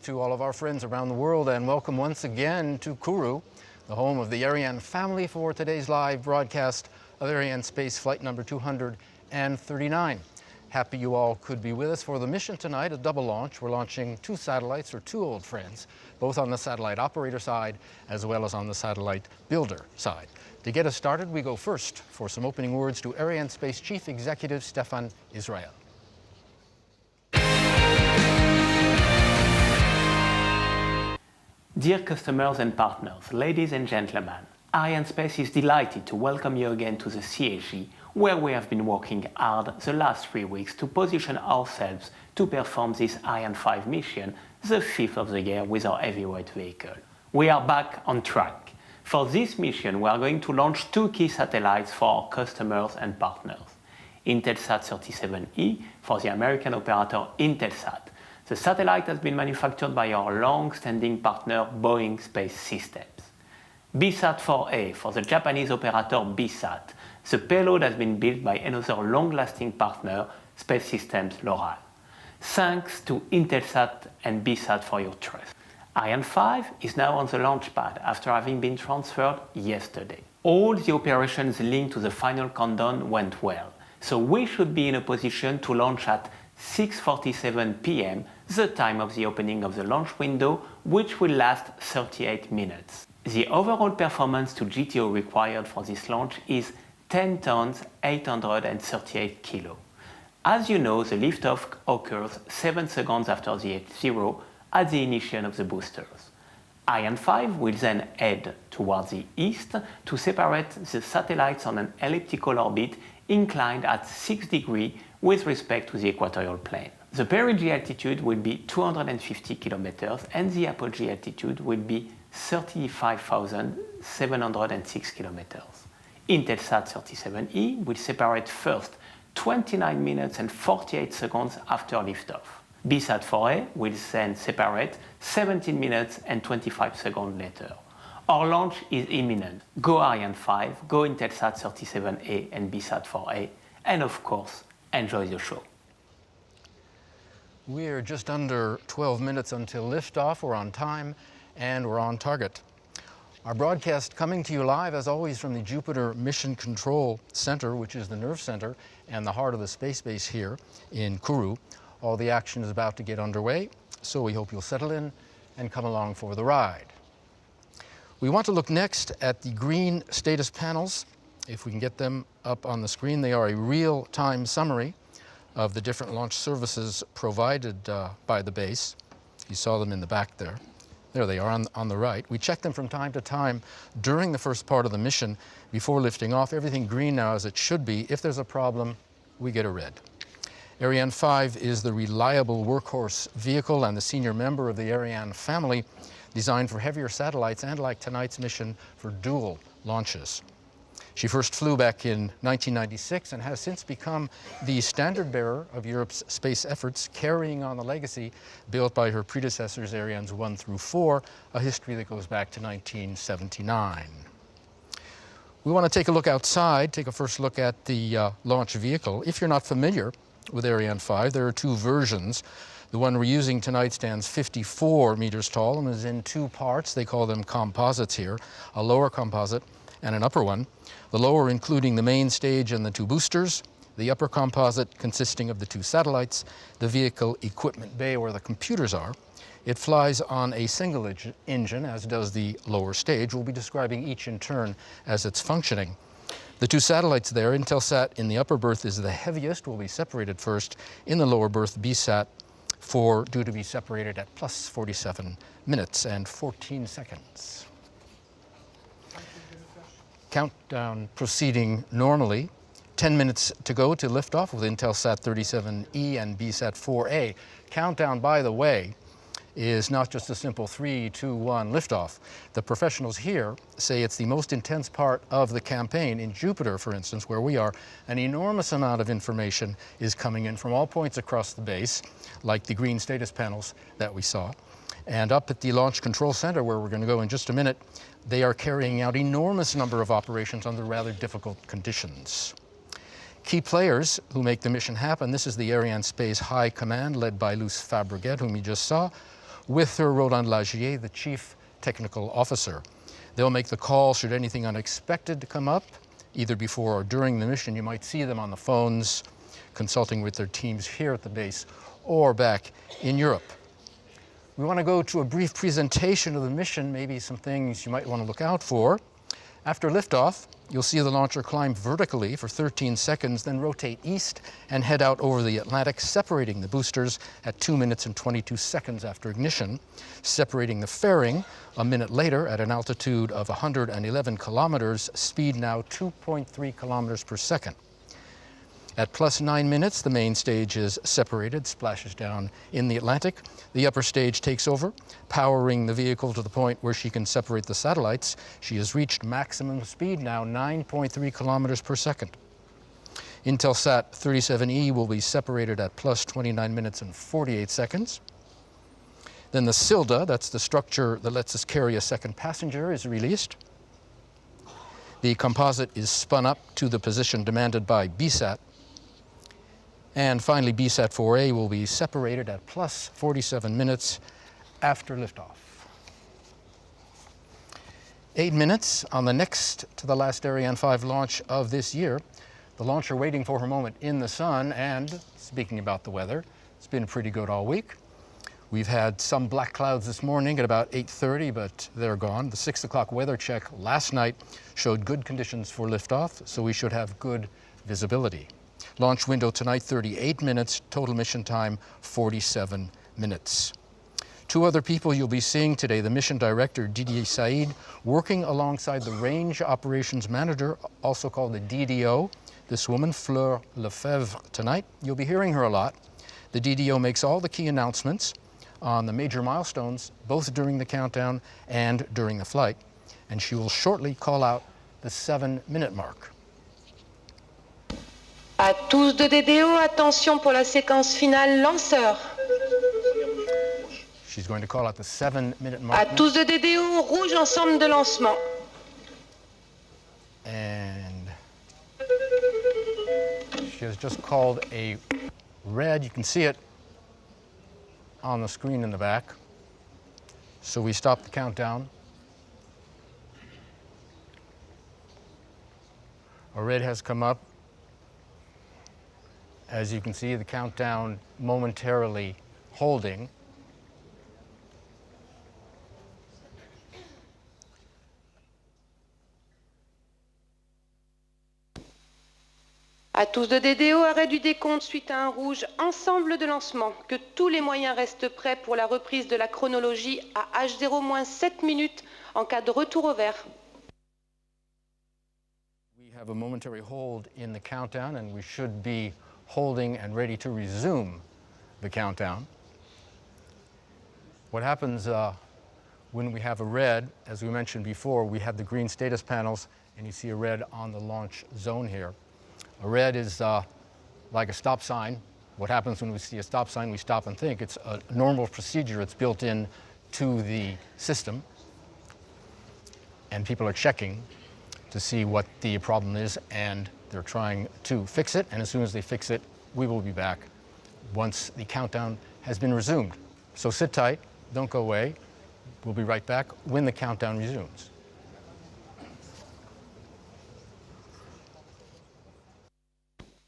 to all of our friends around the world, and welcome once again to Kourou, the home of the Ariane family, for today's live broadcast of Arianespace flight number 239. Happy you all could be with us for the mission tonight, a double launch. We're launching two satellites for two old friends, both on the satellite operator side as well as on the satellite builder side. To get us started, we go first for some opening words to Arianespace Chief Executive Stéphane Israël. Dear customers and partners, ladies and gentlemen, Arianespace is delighted to welcome you again to the CSG, where we have been working hard the last 3 weeks to position ourselves to perform this Ariane 5 mission, the fifth of the year with our heavyweight vehicle. We are back on track. For this mission, we are going to launch two key satellites for our customers and partners. Intelsat 37E for the American operator Intelsat. The satellite has been manufactured by our long-standing partner Boeing Space Systems. BSAT-4A for the Japanese operator BSAT. The payload has been built by another long-lasting partner, Space Systems Loral. Thanks to Intelsat and BSAT for your trust. Ariane 5 is now on the launch pad after having been transferred yesterday. All the operations linked to the final countdown went well, so we should be in a position to launch at 6:47 p.m., the time of the opening of the launch window, which will last 38 minutes. The overall performance to GTO required for this launch is 10 tons 838 kg. As you know, the liftoff occurs 7 seconds after the H0 at the ignition of the boosters. Ariane 5 will then head towards the east to separate the satellites on an elliptical orbit inclined at 6 degrees with respect to the equatorial plane. The perigee altitude will be 250 kilometers and the apogee altitude will be 35,706 kilometers. Intelsat 37E will separate first 29 minutes and 48 seconds after liftoff. BSAT-4A will then separate 17 minutes and 25 seconds later. Our launch is imminent. Go Ariane 5, go Intelsat 37A and BSAT-4A, and of course, enjoy the show. We're just under 12 minutes until liftoff. We're on time and we're on target. Our broadcast coming to you live, as always, from the Jupiter Mission Control Center, which is the nerve center and the heart of the space base here in Kourou. All the action is about to get underway, so we hope you'll settle in and come along for the ride. We want to look next at the green status panels. If we can get them up on the screen, they are a real-time summary of the different launch services provided by the base. You saw them in the back there. There they are on the right. We check them from time to time during the first part of the mission before lifting off. Everything green now, as it should be. If there's a problem, we get a red. Ariane 5 is the reliable workhorse vehicle and the senior member of the Ariane family, designed for heavier satellites and, like tonight's mission, for dual launches. She first flew back in 1996 and has since become the standard bearer of Europe's space efforts, carrying on the legacy built by her predecessors, Arianes 1 through 4, a history that goes back to 1979. We want to take a look outside, take a first look at the launch vehicle. If you're not familiar with Ariane 5, there are two versions. The one we're using tonight stands 54 meters tall and is in two parts. They call them composites here, a lower composite and an upper one. The lower including the main stage and the two boosters, the upper composite consisting of the two satellites, the vehicle equipment bay where the computers are. It flies on a single engine, as does the lower stage. We'll be describing each in turn as it's functioning. The two satellites there, Intelsat in the upper berth is the heaviest, will be separated first. In the lower berth, BSAT-4 due to be separated at plus 47 minutes and 14 seconds. Countdown proceeding normally. 10 minutes to go to liftoff with Intelsat 37E and BSAT-4A. Countdown, by the way, is not just a simple 3, 2, 1 liftoff. The professionals here say it's the most intense part of the campaign. In Jupiter, for instance, where we are, an enormous amount of information is coming in from all points across the base, like the green status panels that we saw. And up at the Launch Control Center, where we're going to go in just a minute, they are carrying out enormous number of operations under rather difficult conditions. Key players who make the mission happen, this is the Arianespace High Command led by Luce Fabriguet, whom you just saw, with Sir Roland Lagier, the Chief Technical Officer. They'll make the call should anything unexpected come up, either before or during the mission. You might see them on the phones, consulting with their teams here at the base or back in Europe. We want to go to a brief presentation of the mission, maybe some things you might want to look out for. After liftoff, you'll see the launcher climb vertically for 13 seconds, then rotate east and head out over the Atlantic, separating the boosters at 2 minutes and 22 seconds after ignition, separating the fairing a minute later at an altitude of 111 kilometers, speed now 2.3 kilometers per second. At plus 9 minutes, the main stage is separated, splashes down in the Atlantic. The upper stage takes over, powering the vehicle to the point where she can separate the satellites. She has reached maximum speed now, 9.3 kilometers per second. Intelsat 37E will be separated at plus 29 minutes and 48 seconds. Then the Silda, that's the structure that lets us carry a second passenger, is released. The composite is spun up to the position demanded by BSAT. And finally, BSAT 4A will be separated at plus 47 minutes after liftoff. 8 minutes on the next to the last Ariane 5 launch of this year. The launcher waiting for her moment in the sun, and speaking about the weather, it's been pretty good all week. We've had some black clouds this morning at about 8:30, but they're gone. The 6 o'clock weather check last night showed good conditions for liftoff, so we should have good visibility. Launch window tonight, 38 minutes. Total mission time, 47 minutes. Two other people you'll be seeing today, the mission director, Didier Saïd, working alongside the range operations manager, also called the DDO, this woman, Fleur Lefebvre, tonight. You'll be hearing her a lot. The DDO makes all the key announcements on the major milestones, both during the countdown and during the flight. And she will shortly call out the 7-minute mark. À tous de DDO, attention pour la séquence finale lanceur. She's going to call out the 7-minute mark. À tous de DDO, rouge ensemble de lancement. And she has just called a red. You can see it on the screen in the back. So we stop the countdown. A red has come up. As you can see, the countdown momentarily holding. À tous de DDO, arrêt du décompte suite à un rouge, ensemble de lancement. Que tous les moyens restent prêts pour la reprise de la chronologie à H0-7 minutes en cas de retour au vert. We have a momentary hold in the countdown, and we should be holding and ready to resume the countdown. What happens when we have a red, as we mentioned before, we have the green status panels, and you see a red on the launch zone here. A red is like a stop sign. What happens when we see a stop sign? We stop and think. It's a normal procedure. It's built in to the system, and people are checking to see what the problem is, and they're trying to fix it, and as soon as they fix it, we will be back once the countdown has been resumed. So sit tight, don't go away. We'll be right back when the countdown resumes.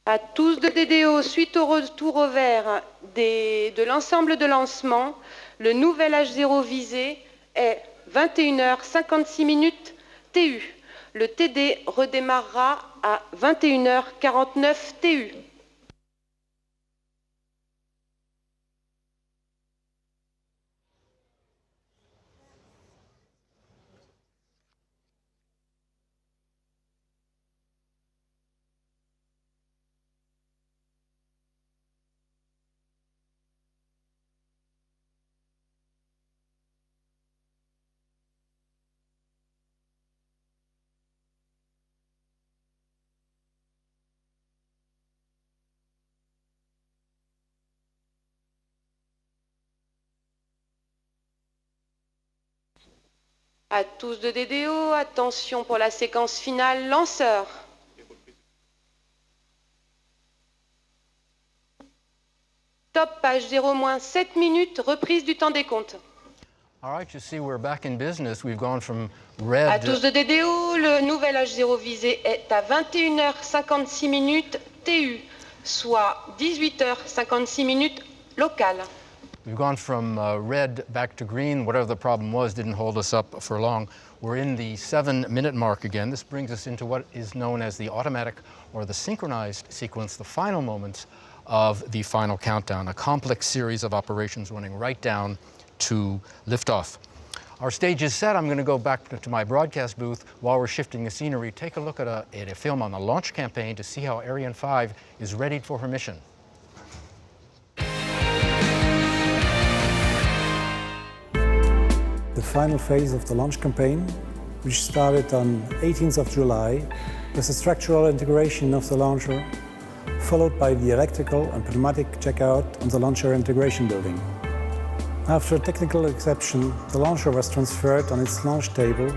À tous de DDO, suite au retour au vert de l'ensemble de lancement, le nouvel H0 visé est 21h56 minutes TU. Le TD redémarrera à 21h49 TU. À tous de DDO, attention pour la séquence finale lanceur. Top Stop, page 0-7 minutes, reprise du temps des comptes. All right, you see we're back in business. We've gone from À red. tous de DDO, le nouvel H0 visé est à 21h56 minutes TU, soit 18h56 minutes local. We've gone from red back to green. Whatever the problem was didn't hold us up for long. We're in the 7-minute mark again. This brings us into what is known as the automatic or the synchronized sequence, the final moments of the final countdown, a complex series of operations running right down to liftoff. Our stage is set. I'm going to go back to my broadcast booth while we're shifting the scenery. Take a look at a film on the launch campaign to see how Ariane 5 is readied for her mission. The final phase of the launch campaign, which started on 18th of July, was the structural integration of the launcher, followed by the electrical and pneumatic checkout on the launcher integration building. After a technical exception, the launcher was transferred on its launch table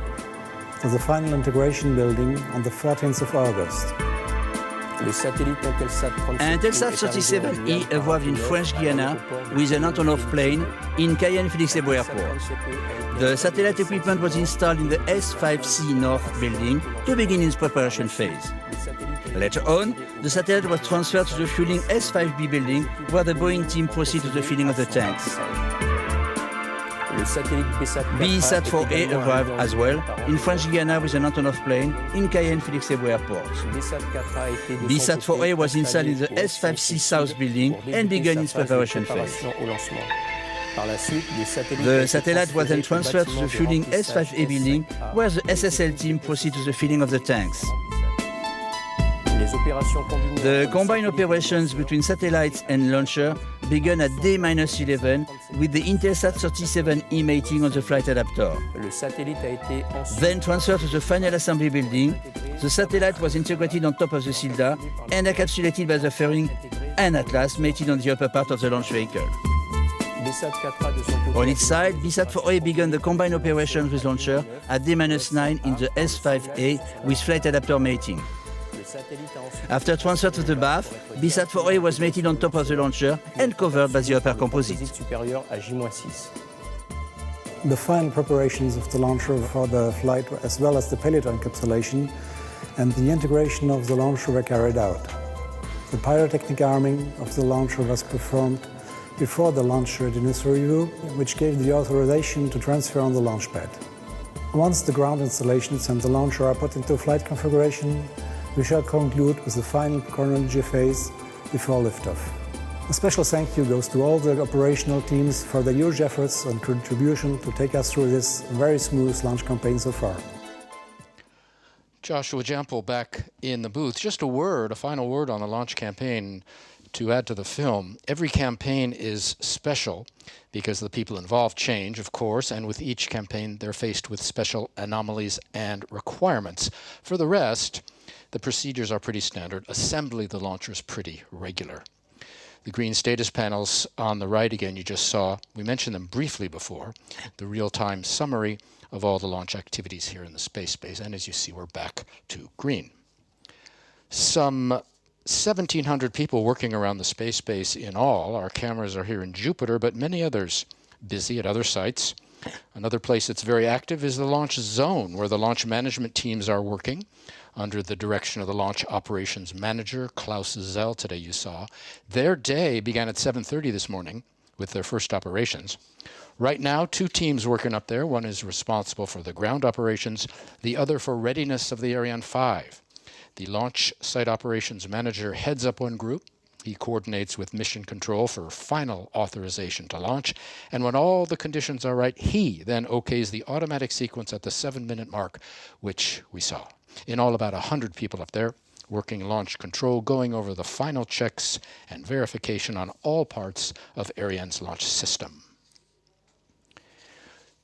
to the final integration building on the 14th of August. An Intelsat 37E arrived in French Guiana with an Antonov plane in Cayenne Félix-Éboué Airport. The satellite equipment was installed in the S5C North building to begin its preparation phase. Later on, the satellite was transferred to the fueling S5B building, where the Boeing team proceeded to the filling of the tanks. BSAT-4A arrived as well in French Guiana with an Antonov plane in Cayenne Félix-Éboué Airport. BSAT-4A was installed in the S5C South building and began its preparation phase. The satellite was then transferred to the fueling S5A building, where the SSL team proceeded to the filling of the tanks. The combined operations between satellites and launcher began at day-11 with the Intelsat 37E mating on the flight adapter. Then transferred to the final assembly building, the satellite was integrated on top of the Silda and encapsulated by the fairing and Atlas mated on the upper part of the launch vehicle. On its side, BSAT-4A began the combined operations with launcher at day-9 in the S5A with flight adapter mating. After transfer to the BAF, BSAT-4A was mated on top of the launcher and covered by the upper composite. The final preparations of the launcher for the flight, as well as the payload encapsulation and the integration of the launcher, were carried out. The pyrotechnic arming of the launcher was performed before the launch readiness review, which gave the authorization to transfer on the launch pad. Once the ground installations and the launcher are put into flight configuration, we shall conclude with the final chronology phase before liftoff. A special thank you goes to all the operational teams for their huge efforts and contribution to take us through this very smooth launch campaign so far. Joshua Jampel back in the booth. Just a final word on the launch campaign to add to the film. Every campaign is special because the people involved change, of course, and with each campaign they're faced with special anomalies and requirements. For the rest, the procedures are pretty standard. Assembly of the launcher is pretty regular. The green status panels on the right, again, you just saw, we mentioned them briefly before, the real-time summary of all the launch activities here in the space base. And as you see, we're back to green. Some 1,700 people working around the space base in all. Our cameras are here in Jupiter, but many others busy at other sites. Another place that's very active is the launch zone, where the launch management teams are working under the direction of the launch operations manager, Klaus Zell, today you saw. Their day began at 7:30 this morning with their first operations. Right now, 2 teams working up there. One is responsible for the ground operations, the other for readiness of the Ariane 5. The launch site operations manager heads up one group. He coordinates with mission control for final authorization to launch. And when all the conditions are right, he then okays the automatic sequence at the 7-minute mark, which we saw. In all, about 100 people up there working launch control, going over the final checks and verification on all parts of Ariane's launch system.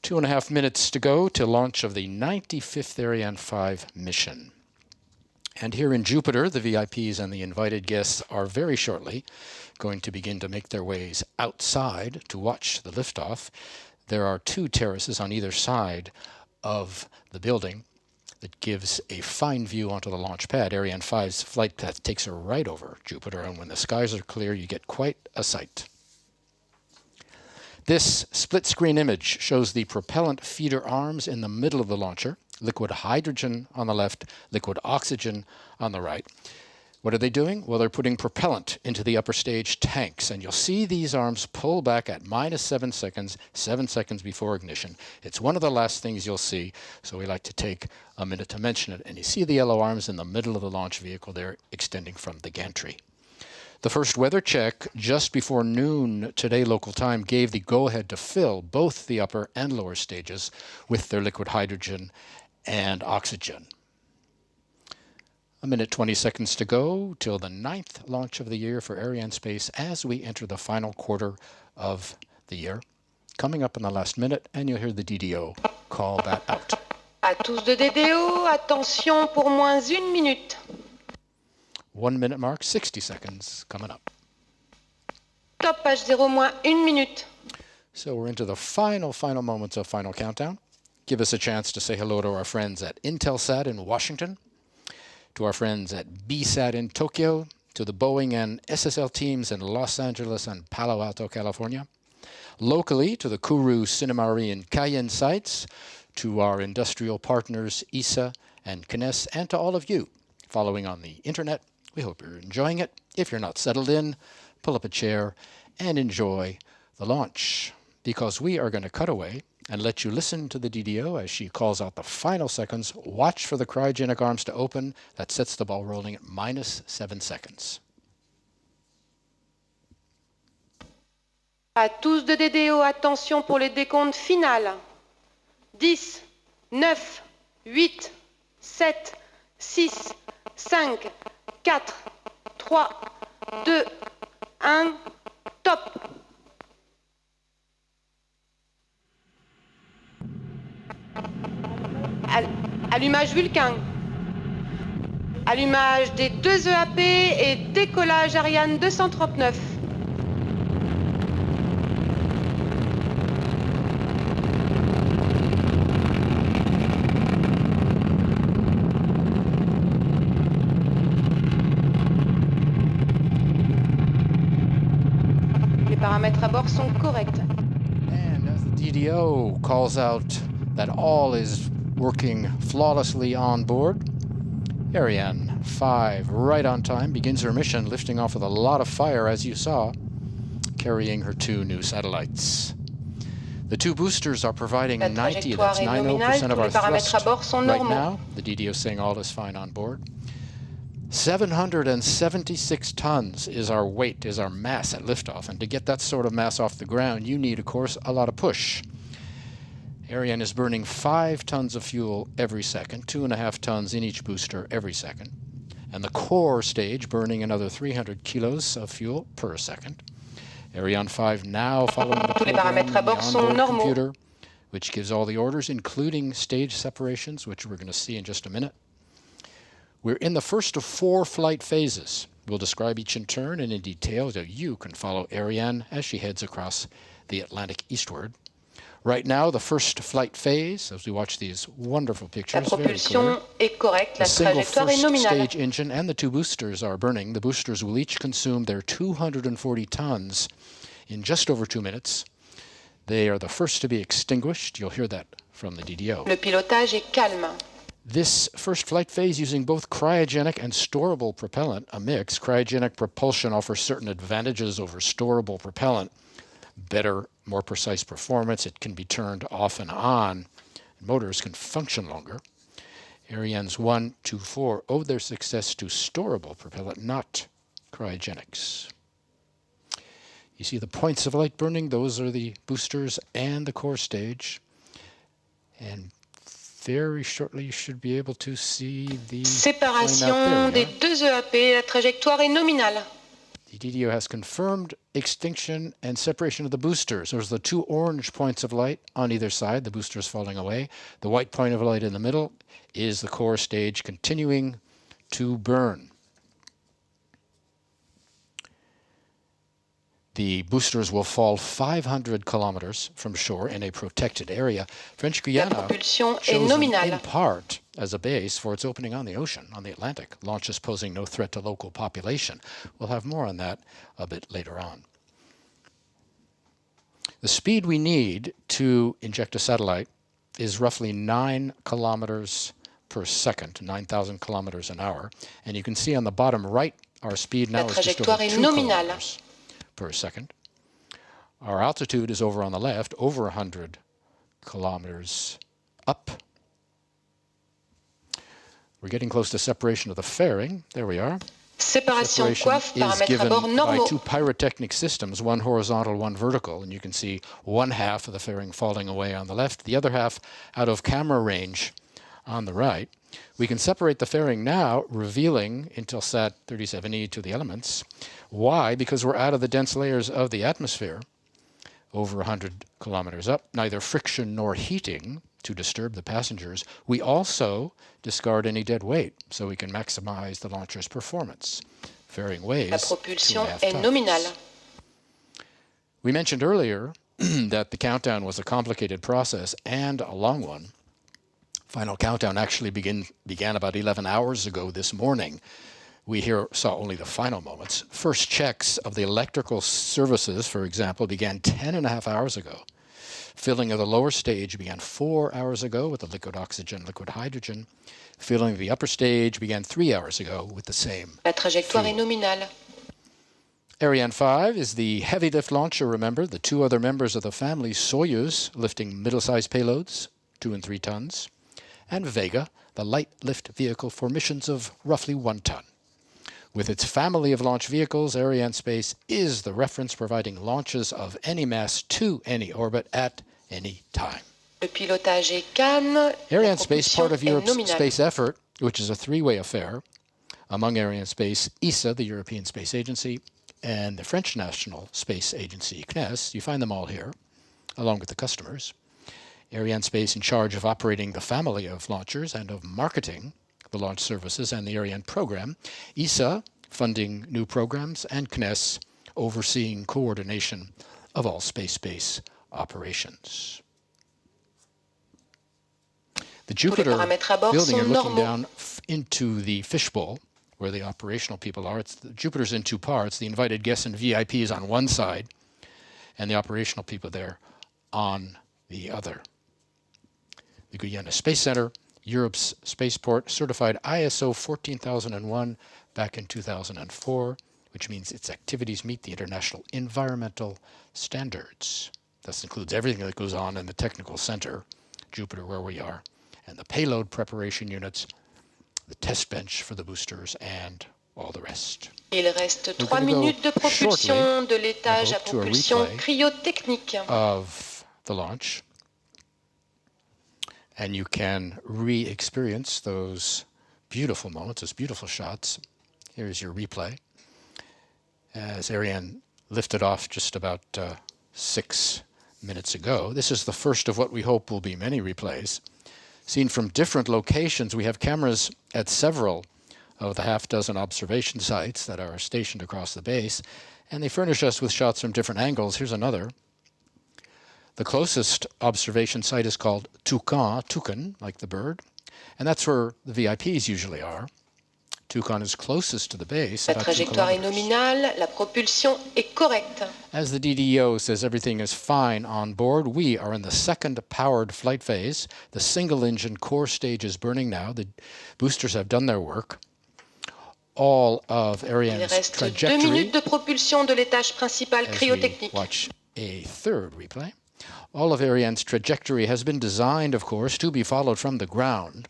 2.5 minutes to go till launch of the 95th Ariane 5 mission. And here in Jupiter, the VIPs and the invited guests are very shortly going to begin to make their ways outside to watch the liftoff. There are 2 terraces on either side of the building that gives a fine view onto the launch pad. Ariane 5's flight path takes her right over Jupiter, and when the skies are clear, you get quite a sight. This split-screen image shows the propellant feeder arms in the middle of the launcher, liquid hydrogen on the left, liquid oxygen on the right. What are they doing? Well, they're putting propellant into the upper stage tanks, and you'll see these arms pull back at -7 seconds, 7 seconds before ignition. It's one of the last things you'll see, so we like to take a minute to mention it. And you see the yellow arms in the middle of the launch vehicle there extending from the gantry. The first weather check just before noon today local time gave the go-ahead to fill both the upper and lower stages with their liquid hydrogen and oxygen. A minute 20 seconds to go till the 9th launch of the year for Arianespace as we enter the final quarter of the year. Coming up in the last minute, and you'll hear the DDO call that out. À tous de DDO, attention pour moins 1 minute. 1 minute mark, 60 seconds coming up. Top H0 moins 1 minute. So we're into the final moments of Final Countdown. Give us a chance to say hello to our friends at Intelsat in Washington, to our friends at BSAT in Tokyo, to the Boeing and SSL teams in Los Angeles and Palo Alto, California. Locally, to the Kourou, Sinnamary, and Cayenne sites, to our industrial partners ESA and Kinéis, and to all of you following on the internet. We hope you're enjoying it. If you're not settled in, pull up a chair and enjoy the launch, because we are going to cut away and let you listen to the DDO as she calls out the final seconds. Watch for the cryogenic arms to open. That sets the ball rolling at -7 seconds. À tous de DDO, attention pour le décompte final. 10, 9, 8, 7, 6, 5, 4, 3, 2, 1, top. Allumage Vulcain. Allumage des 2 EAP et décollage Ariane 239. Les paramètres à bord sont corrects. And as the DDO calls out that all is working flawlessly on board, Ariane 5, right on time, begins her mission, lifting off with a lot of fire, as you saw, carrying her 2 new satellites. The 2 boosters are providing 90%, that's 90% of our thrust right now. The DDO saying all is fine on board. 776 tons is our weight, is our mass at liftoff, and to get that sort of mass off the ground, you need, of course, a lot of push. Ariane is burning 5 tons of fuel every second, 2.5 tons in each booster every second. And the core stage burning another 300 kilos of fuel per second. Ariane 5 now following the program in the onboard computer, which gives all the orders, including stage separations, which we're going to see in just a minute. We're in the first of 4 flight phases. We'll describe each in turn and in detail so you can follow Ariane as she heads across the Atlantic eastward. Right now, the first flight phase, as we watch these wonderful pictures, la propulsion est correcte, la trajectoire est nominale. The single first stage engine and the 2 boosters are burning. The boosters will each consume their 240 tons in just over 2 minutes. They are the first to be extinguished. You'll hear that from the DDO. Le pilotage est calme. This first flight phase using both cryogenic and storable propellant, a mix. Cryogenic propulsion offers certain advantages over storable propellant. Better, more precise performance. It can be turned off and on. Motors can function longer. Arianes 1, 2, 4 owe their success to storable propellant, not cryogenics. You see the points of light burning. Those are the boosters and the core stage. And very shortly you should be able to see the séparation des 2 EAP. La trajectoire est nominale. The DDO has confirmed extinction and separation of the boosters. There's the 2 orange points of light on either side, the boosters falling away. The white point of light in the middle is the core stage continuing to burn. The boosters will fall 500 kilometers from shore in a protected area. French Guiana, chosen in part as a base for its opening on the ocean, on the Atlantic, launches posing no threat to local population. We'll have more on that a bit later on. The speed we need to inject a satellite is roughly 9 kilometers per second, 9,000 kilometers an hour. And you can see on the bottom right, our speed now is just over 2 kilometers per second. Our altitude is over on the left, over 100 kilometers up. We're getting close to separation of the fairing. There we are. Séparation coiffe, is paramètres à given bord by normaux. two pyrotechnic systems, one horizontal, one vertical, and you can see one half of the fairing falling away on the left, the other half out of camera range on the right. We can separate the fairing now, revealing Intelsat 37E to the elements. Why? Because we're out of the dense layers of the atmosphere, over 100 kilometers up, neither friction nor heating to disturb the passengers. We also discard any dead weight, so we can maximize the launcher's performance. Fairing weighs La propulsion 2.5 est tons. nominale. We mentioned earlier that the countdown was a complicated process and a long one. Final countdown actually began about 11 hours ago this morning. We here saw only the final moments. First checks of the electrical services, for example, began 10.5 hours ago. Filling of the lower stage began 4 hours ago with the liquid oxygen, liquid hydrogen. Filling of the upper stage began 3 hours ago with the same. La trajectoire est nominale. Ariane 5 is the heavy lift launcher, remember, the two other members of the family, Soyuz, lifting middle-sized payloads, 2 and 3 tons, and Vega, the light lift vehicle for missions of roughly 1 ton. With its family of launch vehicles, Arianespace is the reference providing launches of any mass to any orbit at any time. Le pilotage est calme. La Arianespace, propulsion part of est Europe's nominale. space effort, which is a three-way affair among Arianespace, ESA, the European Space Agency, and the French National Space Agency, CNES. You find them all here, along with the customers. Arianespace in charge of operating the family of launchers and of marketing the launch services and the Ariane program. ESA funding new programs, and CNES overseeing coordination of all space-based operations. The Jupiter paramètres à bord building, you're sont looking normaux. down into the fishbowl where the operational people are. Jupiter's in two parts. The invited guests and VIPs on one side, and the operational people there on the other. The Guyana Space Center, Europe's spaceport, certified ISO 14001 back in 2004, which means its activities meet the international environmental standards. This includes everything that goes on in the technical center, Jupiter where we are, and the payload preparation units, the test bench for the boosters, and all the rest. Il reste We're 3 gonna go minutes de propulsion shortly, de l'étage I à hope, to a propulsion replay cryotechnique. Of the launch. And you can re-experience those beautiful moments, those beautiful shots. Here's your replay as Ariane lifted off just about 6 minutes ago. This is the first of what we hope will be many replays. Seen from different locations, we have cameras at several of the half-dozen observation sites that are stationed across the base, and they furnish us with shots from different angles. Here's another. The closest observation site is called Toucan, like the bird, and that's where the VIPs usually are. Toucan is closest to the base, La about 2 trajectoire est kilometers. nominale, la propulsion est correcte. As the DDO says everything is fine on board, we are in the second powered flight phase. The single-engine core stage is burning now. The boosters have done their work. All of Il Ariane's reste 2 trajectory, minutes de propulsion de l'étage principal as we cryotechnique. watch a third replay. All of Ariane's trajectory has been designed, of course, to be followed from the ground.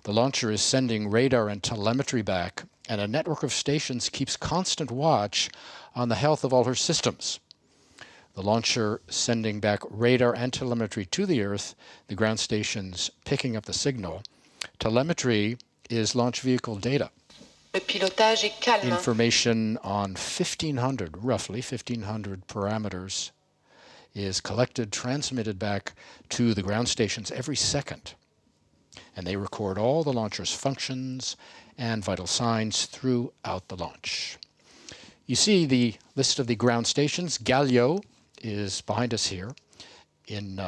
The launcher is sending radar and telemetry back, and a network of stations keeps constant watch on the health of all her systems. The launcher sending back radar and telemetry to the Earth, the ground stations picking up the signal. Telemetry is launch vehicle data. Le pilotage est calme. Information on 1,500, roughly 1,500 parameters is collected, transmitted back to the ground stations every second. And they record all the launcher's functions and vital signs throughout the launch. You see the list of the ground stations. Galileo is behind us here in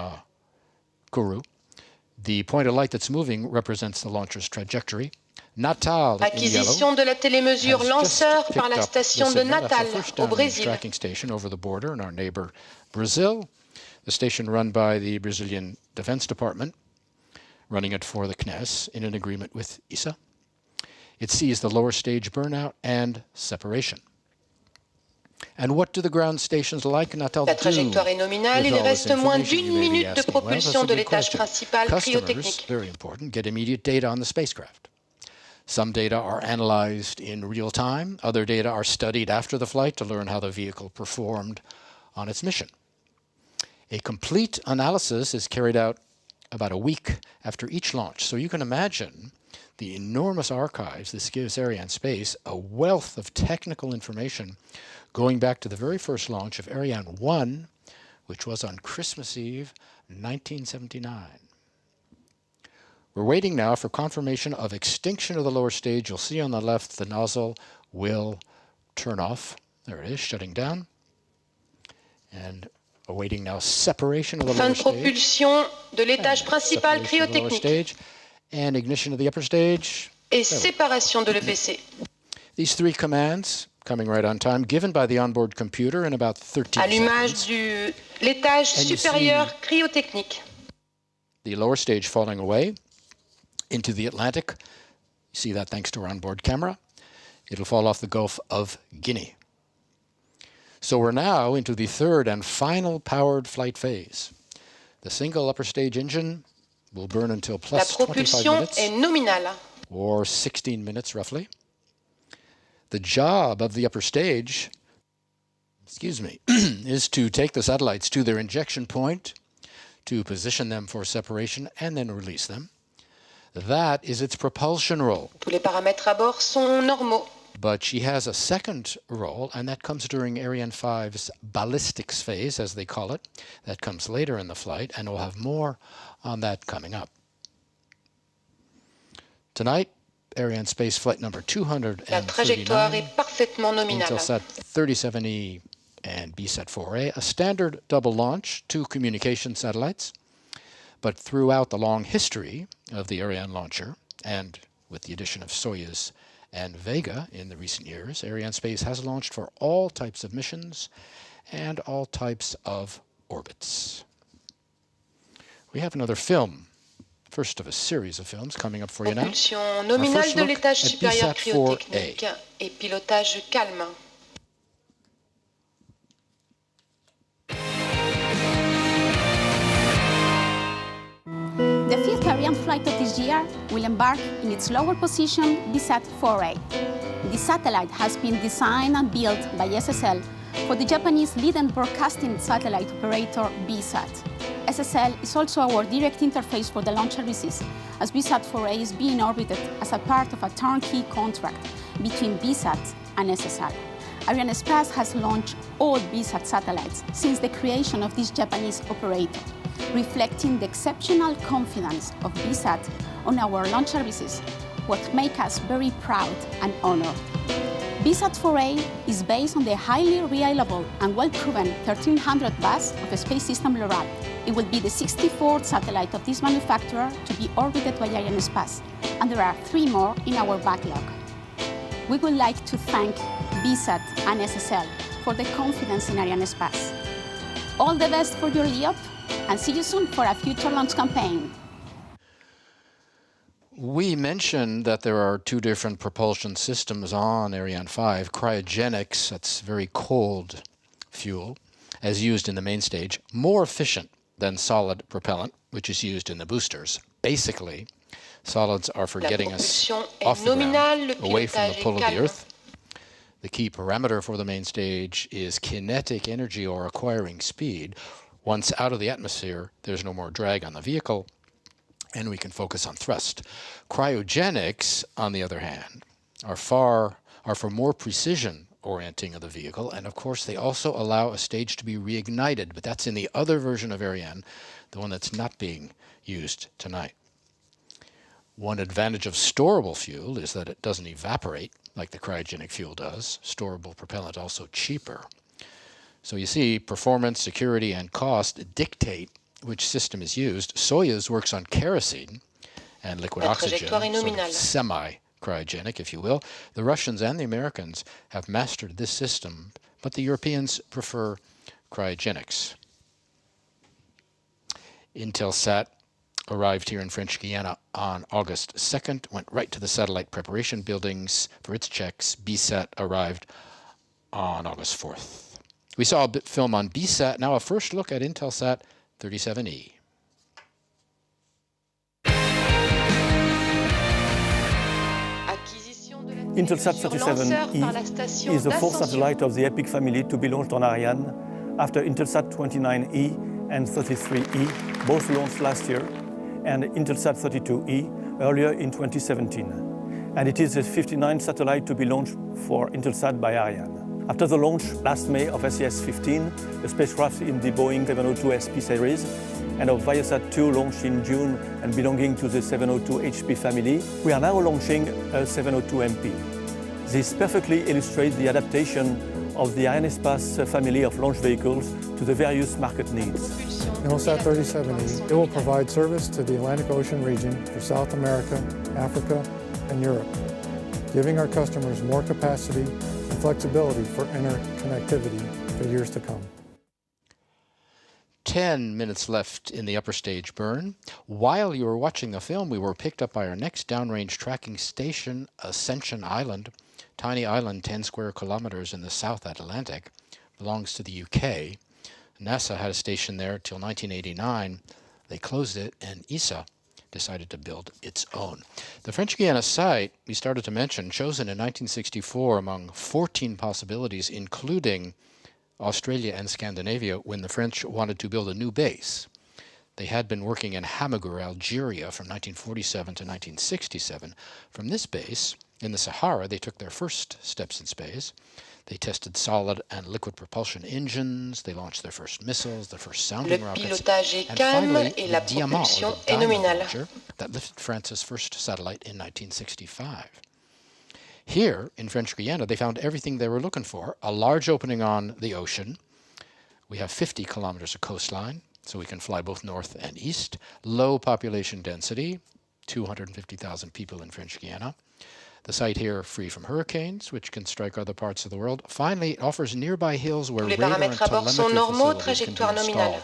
Kourou. The point of light that's moving represents the launcher's trajectory. Natal in yellow Acquisition de la télémesure has lanceur just par la picked up the station de signal. That's Natal, the first au downrange Brésil. tracking station over the border in our neighbor Brazil. a station run by the Brazilian Defense Department, running it for the CNES in an agreement with ESA. It sees the lower stage burnout and separation. And what do the ground stations like Natal do? La trajectoire est nominale. Il reste moins d'1 minute de propulsion de l'étage principal cryotechnique. Very important, get immediate data on the spacecraft. Some data are analyzed in real time. Other data are studied after the flight to learn how the vehicle performed on its mission. A complete analysis is carried out about a week after each launch. So you can imagine the enormous archives this gives Arianespace, a wealth of technical information going back to the very first launch of Ariane 1, which was on Christmas Eve, 1979. We're waiting now for confirmation of extinction of the lower stage. You'll see on the left the nozzle will turn off. There it is, shutting down. And awaiting now separation of the lower Fin de propulsion de l'étage principal cryotechnique. Stage, and ignition of the upper stage. Et séparation de l'EPC. These three commands, coming right on time, given by the onboard computer in about 13 Allumage seconds. de l'étage supérieur cryotechnique. The lower stage falling away into the Atlantic. You see that thanks to our onboard camera. It'll fall off the Gulf of Guinea. So we're now into the third and final powered flight phase. The single upper stage engine will burn until plus 25 minutes, est nominale. or 16 minutes roughly. The job of the upper stage, is to take the satellites to their injection point, to position them for separation, and then release them. That is its propulsion role. Tous les paramètres à bord sont normaux. But she has a second role, and that comes during Ariane 5's ballistics phase, as they call it. That comes later in the flight, and we'll have more on that coming up. Tonight, Arianespace flight number 239, La trajectoire est parfaitement nominale. Intelsat 37E and BSat-4A, a standard double launch, 2 communication satellites. But throughout the long history of the Ariane launcher, and with the addition of Soyuz and Vega in the recent years, Arianespace has launched for all types of missions and all types of orbits. We have another film, first of a series of films coming up for you now. Propulsion nominale de l'étage supérieur BSat-4A. cryotechnique et pilotage calme. The fifth Ariane flight of this year will embark in its lower position BSat-4A. This satellite has been designed and built by SSL for the Japanese leading broadcasting satellite operator BSAT. SSL is also our direct interface for the launch services, as BSat-4A is being orbited as a part of a turnkey contract between BSAT and SSL. Arianespace has launched all BSAT satellites since the creation of this Japanese operator, reflecting the exceptional confidence of BSAT on our launch services, what makes us very proud and honored. BSat-4A is based on the highly reliable and well-proven 1300 bus of the Space System LORAD. It will be the 64th satellite of this manufacturer to be orbited by Arianespace, and there are 3 more in our backlog. We would like to thank BSAT and SSL for the confidence in Arianespace. All the best for your LEOP, and see you soon for a future launch campaign. We mentioned that there are 2 different propulsion systems on Ariane 5. Cryogenics, that's very cold fuel, as used in the main stage, more efficient than solid propellant, which is used in the boosters. Basically, solids are for getting us off the ground, away from the pull of the Earth. The key parameter for the main stage is kinetic energy, or acquiring speed. Once out of the atmosphere, there's no more drag on the vehicle, and we can focus on thrust. Cryogenics, on the other hand, are for more precision orienting of the vehicle, and of course they also allow a stage to be reignited, but that's in the other version of Ariane, the one that's not being used tonight. One advantage of storable fuel is that it doesn't evaporate like the cryogenic fuel does. Storable propellant also cheaper. So you see, performance, security, and cost dictate which system is used. Soyuz works on kerosene and liquid oxygen, sort of semi-cryogenic, if you will. The Russians and the Americans have mastered this system, but the Europeans prefer cryogenics. Intelsat arrived here in French Guiana on August 2nd, went right to the satellite preparation buildings for its checks. BSAT arrived on August 4th. We saw a bit film on BSAT. Now a first look at Intelsat 37E. Intelsat 37E is the fourth satellite of the EPIC family to be launched on Ariane after Intelsat 29E and 33E, both launched last year, and Intelsat 32E earlier in 2017. And it is the 59th satellite to be launched for Intelsat by Ariane. After the launch last May of SES-15, a spacecraft in the Boeing 702 SP series, and of Viasat-2 launched in June and belonging to the 702 HP family, we are now launching a 702 MP. This perfectly illustrates the adaptation of the Arianespace family of launch vehicles to the various market needs. Intelsat 37E, it will provide service to the Atlantic Ocean region for South America, Africa, and Europe, giving our customers more capacity and flexibility for interconnectivity for years to come. 10 minutes left in the upper stage burn. While you were watching the film, we were picked up by our next downrange tracking station, Ascension Island. Tiny island, 10 square kilometers in the South Atlantic, belongs to the UK. NASA had a station there till 1989. They closed it, and ESA decided to build its own. The French Guiana site, we started to mention, chosen in 1964 among 14 possibilities, including Australia and Scandinavia, when the French wanted to build a new base. They had been working in Hamagur, Algeria from 1947 to 1967. From this base, in the Sahara, they took their first steps in space. They tested solid and liquid propulsion engines, they launched their first missiles, their first sounding rockets, and finally, the Diamant, or the Diamond launcher, that lifted France's first satellite in 1965. Here, in French Guiana, they found everything they were looking for. A large opening on the ocean. We have 50 kilometers of coastline, so we can fly both north and east. Low population density, 250,000 people in French Guiana. The site here free from hurricanes, which can strike other parts of the world. Finally, it offers nearby hills where radar and telemetry facilities can be installed.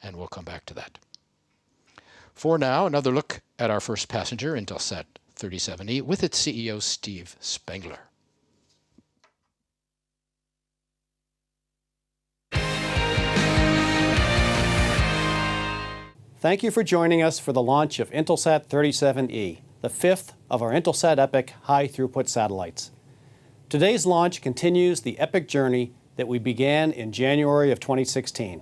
And we'll come back to that. For now, another look at our first passenger, Intelsat 37E, with its CEO, Steve Spengler. Thank you for joining us for the launch of Intelsat 37E, the fifth of our Intelsat EPIC high-throughput satellites. Today's launch continues the EPIC journey that we began in January of 2016.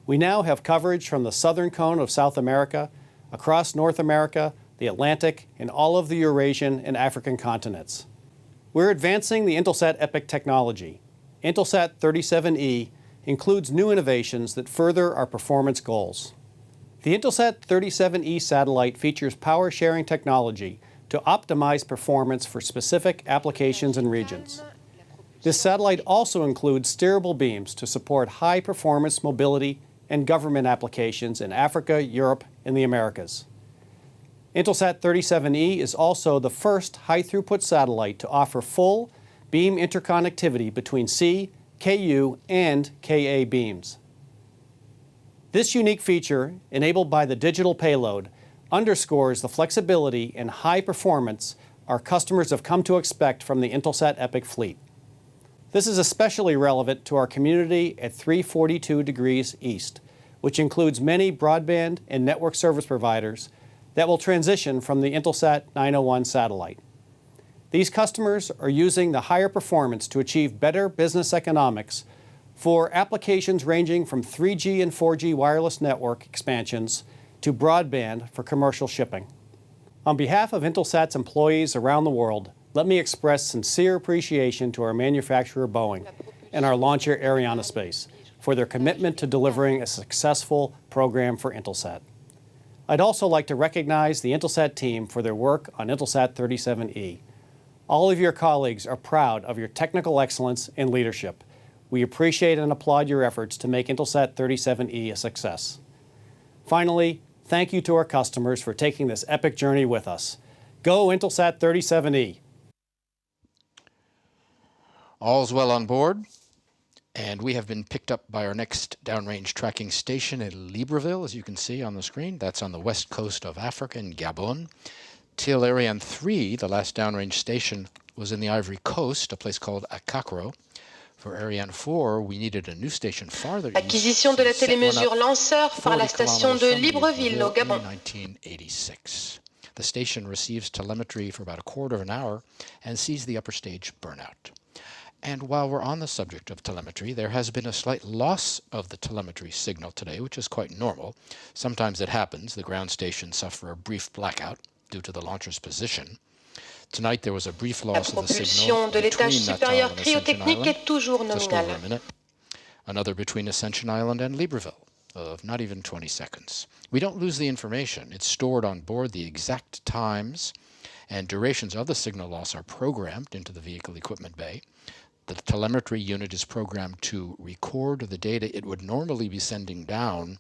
We now have coverage from the southern cone of South America, across North America, the Atlantic, and all of the Eurasian and African continents. We're advancing the Intelsat EPIC technology. Intelsat 37E includes new innovations that further our performance goals. The Intelsat 37E satellite features power-sharing technology to optimize performance for specific applications and regions. This satellite also includes steerable beams to support high-performance mobility and government applications in Africa, Europe, and the Americas. Intelsat 37E is also the first high-throughput satellite to offer full beam interconnectivity between C, Ku, and Ka beams. This unique feature, enabled by the digital payload, underscores the flexibility and high performance our customers have come to expect from the Intelsat EPIC fleet. This is especially relevant to our community at 342 degrees east, which includes many broadband and network service providers that will transition from the Intelsat 901 satellite. These customers are using the higher performance to achieve better business economics for applications ranging from 3G and 4G wireless network expansions to broadband for commercial shipping. On behalf of Intelsat's employees around the world, let me express sincere appreciation to our manufacturer Boeing and our launcher Arianespace for their commitment to delivering a successful program for Intelsat. I'd also like to recognize the Intelsat team for their work on Intelsat 37E. All of your colleagues are proud of your technical excellence and leadership. We appreciate and applaud your efforts to make Intelsat 37E a success. Finally, thank you to our customers for taking this epic journey with us. Go Intelsat 37E! All's well on board, And we have been picked up by our next downrange tracking station at Libreville, as you can see on the screen. That's on the west coast of Africa in Gabon. Till Ariane 3, the last downrange station, was in the Ivory Coast, a place called Akakro. For Ariane 4, we needed a new station farther Acquisition de la télémesure lanceur par la station de Libreville au Gabon. In 1986. The station receives telemetry for about a quarter of an hour and sees the upper stage burnout. And while we're on the subject of telemetry, there has been a slight loss of the telemetry signal today, which is quite normal. Sometimes it happens. The ground stations suffer a brief blackout due to the launcher's position. Tonight there was a brief loss of the signal de l'étage supérieur cryotechnique est toujours just over a nominale. minute. Another between Ascension Island and Libreville of not even 20 seconds. We don't lose the information. It's stored on board. The exact times and durations of the signal loss are programmed into the vehicle equipment bay. The telemetry unit is programmed to record the data it would normally be sending down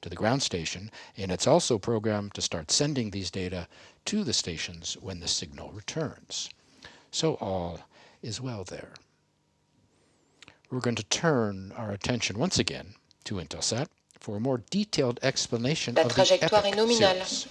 to the ground station, and it's also programmed to start sending these data to the stations when the signal returns. So all is well there. We're going to turn our attention once again to Intelsat for a more detailed explanation of the EPIC series.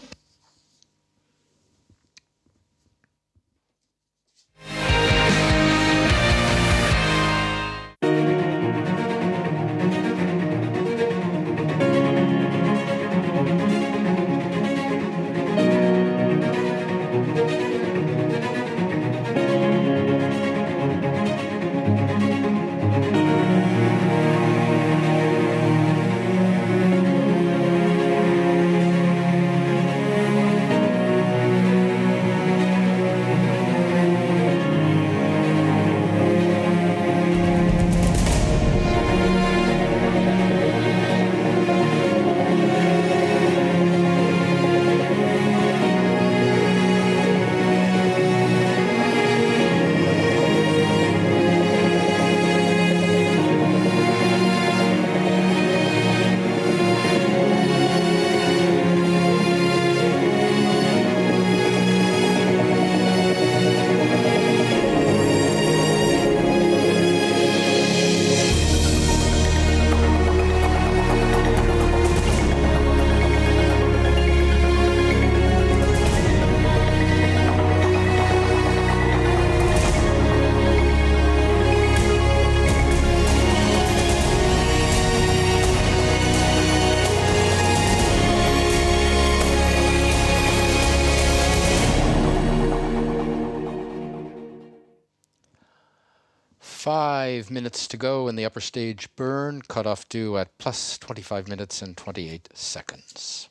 Five minutes to go in the upper stage burn, cutoff due at plus 25 minutes and 28 seconds.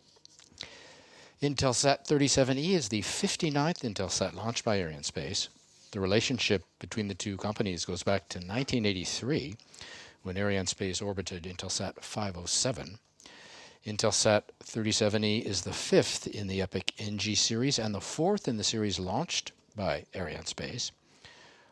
Intelsat 37E is the 59th Intelsat launch by Arianespace. The relationship between the two companies goes back to 1983, when Arianespace orbited Intelsat 507. Intelsat 37E is the 5th in the EPIC NG series and the 4th in the series launched by Arianespace.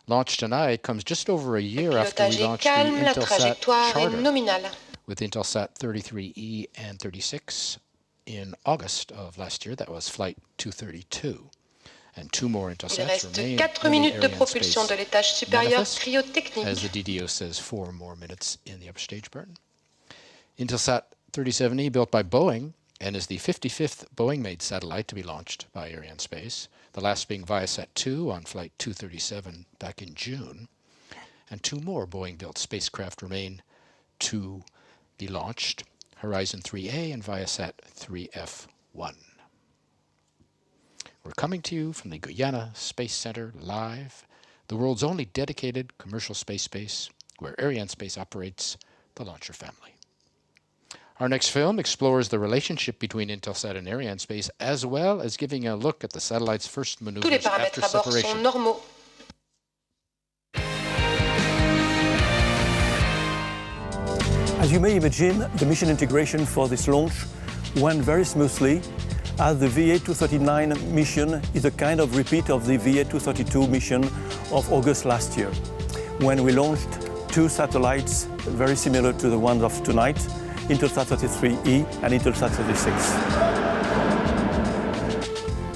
Launch tonight comes just over a year after we launched the Intelsat Charter with Intelsat 33E and 36 in August of last year. That was flight 232. And two more Intelsats remain in the Arianespace manifest, as the DDO says, 4 more minutes in the upper stage burn. Intelsat 37E, built by Boeing, and is the 55th Boeing-made satellite to be launched by Arianespace, the last being Viasat-2 on flight 237 back in June. And 2 more Boeing-built spacecraft remain to be launched, Horizon 3A and Viasat 3F1. We're coming to you from the Guyana Space Center live, the world's only dedicated commercial space base where Arianespace operates the launcher family. Our next film explores the relationship between Intelsat and Arianespace, as well as giving a look at the satellite's first maneuvers after separation. As you may imagine, the mission integration for this launch went very smoothly, as the VA239 mission is a kind of repeat of the VA232 mission of August last year, when we launched 2 satellites very similar to the ones of tonight, Intelsat 33E and Intelsat 36.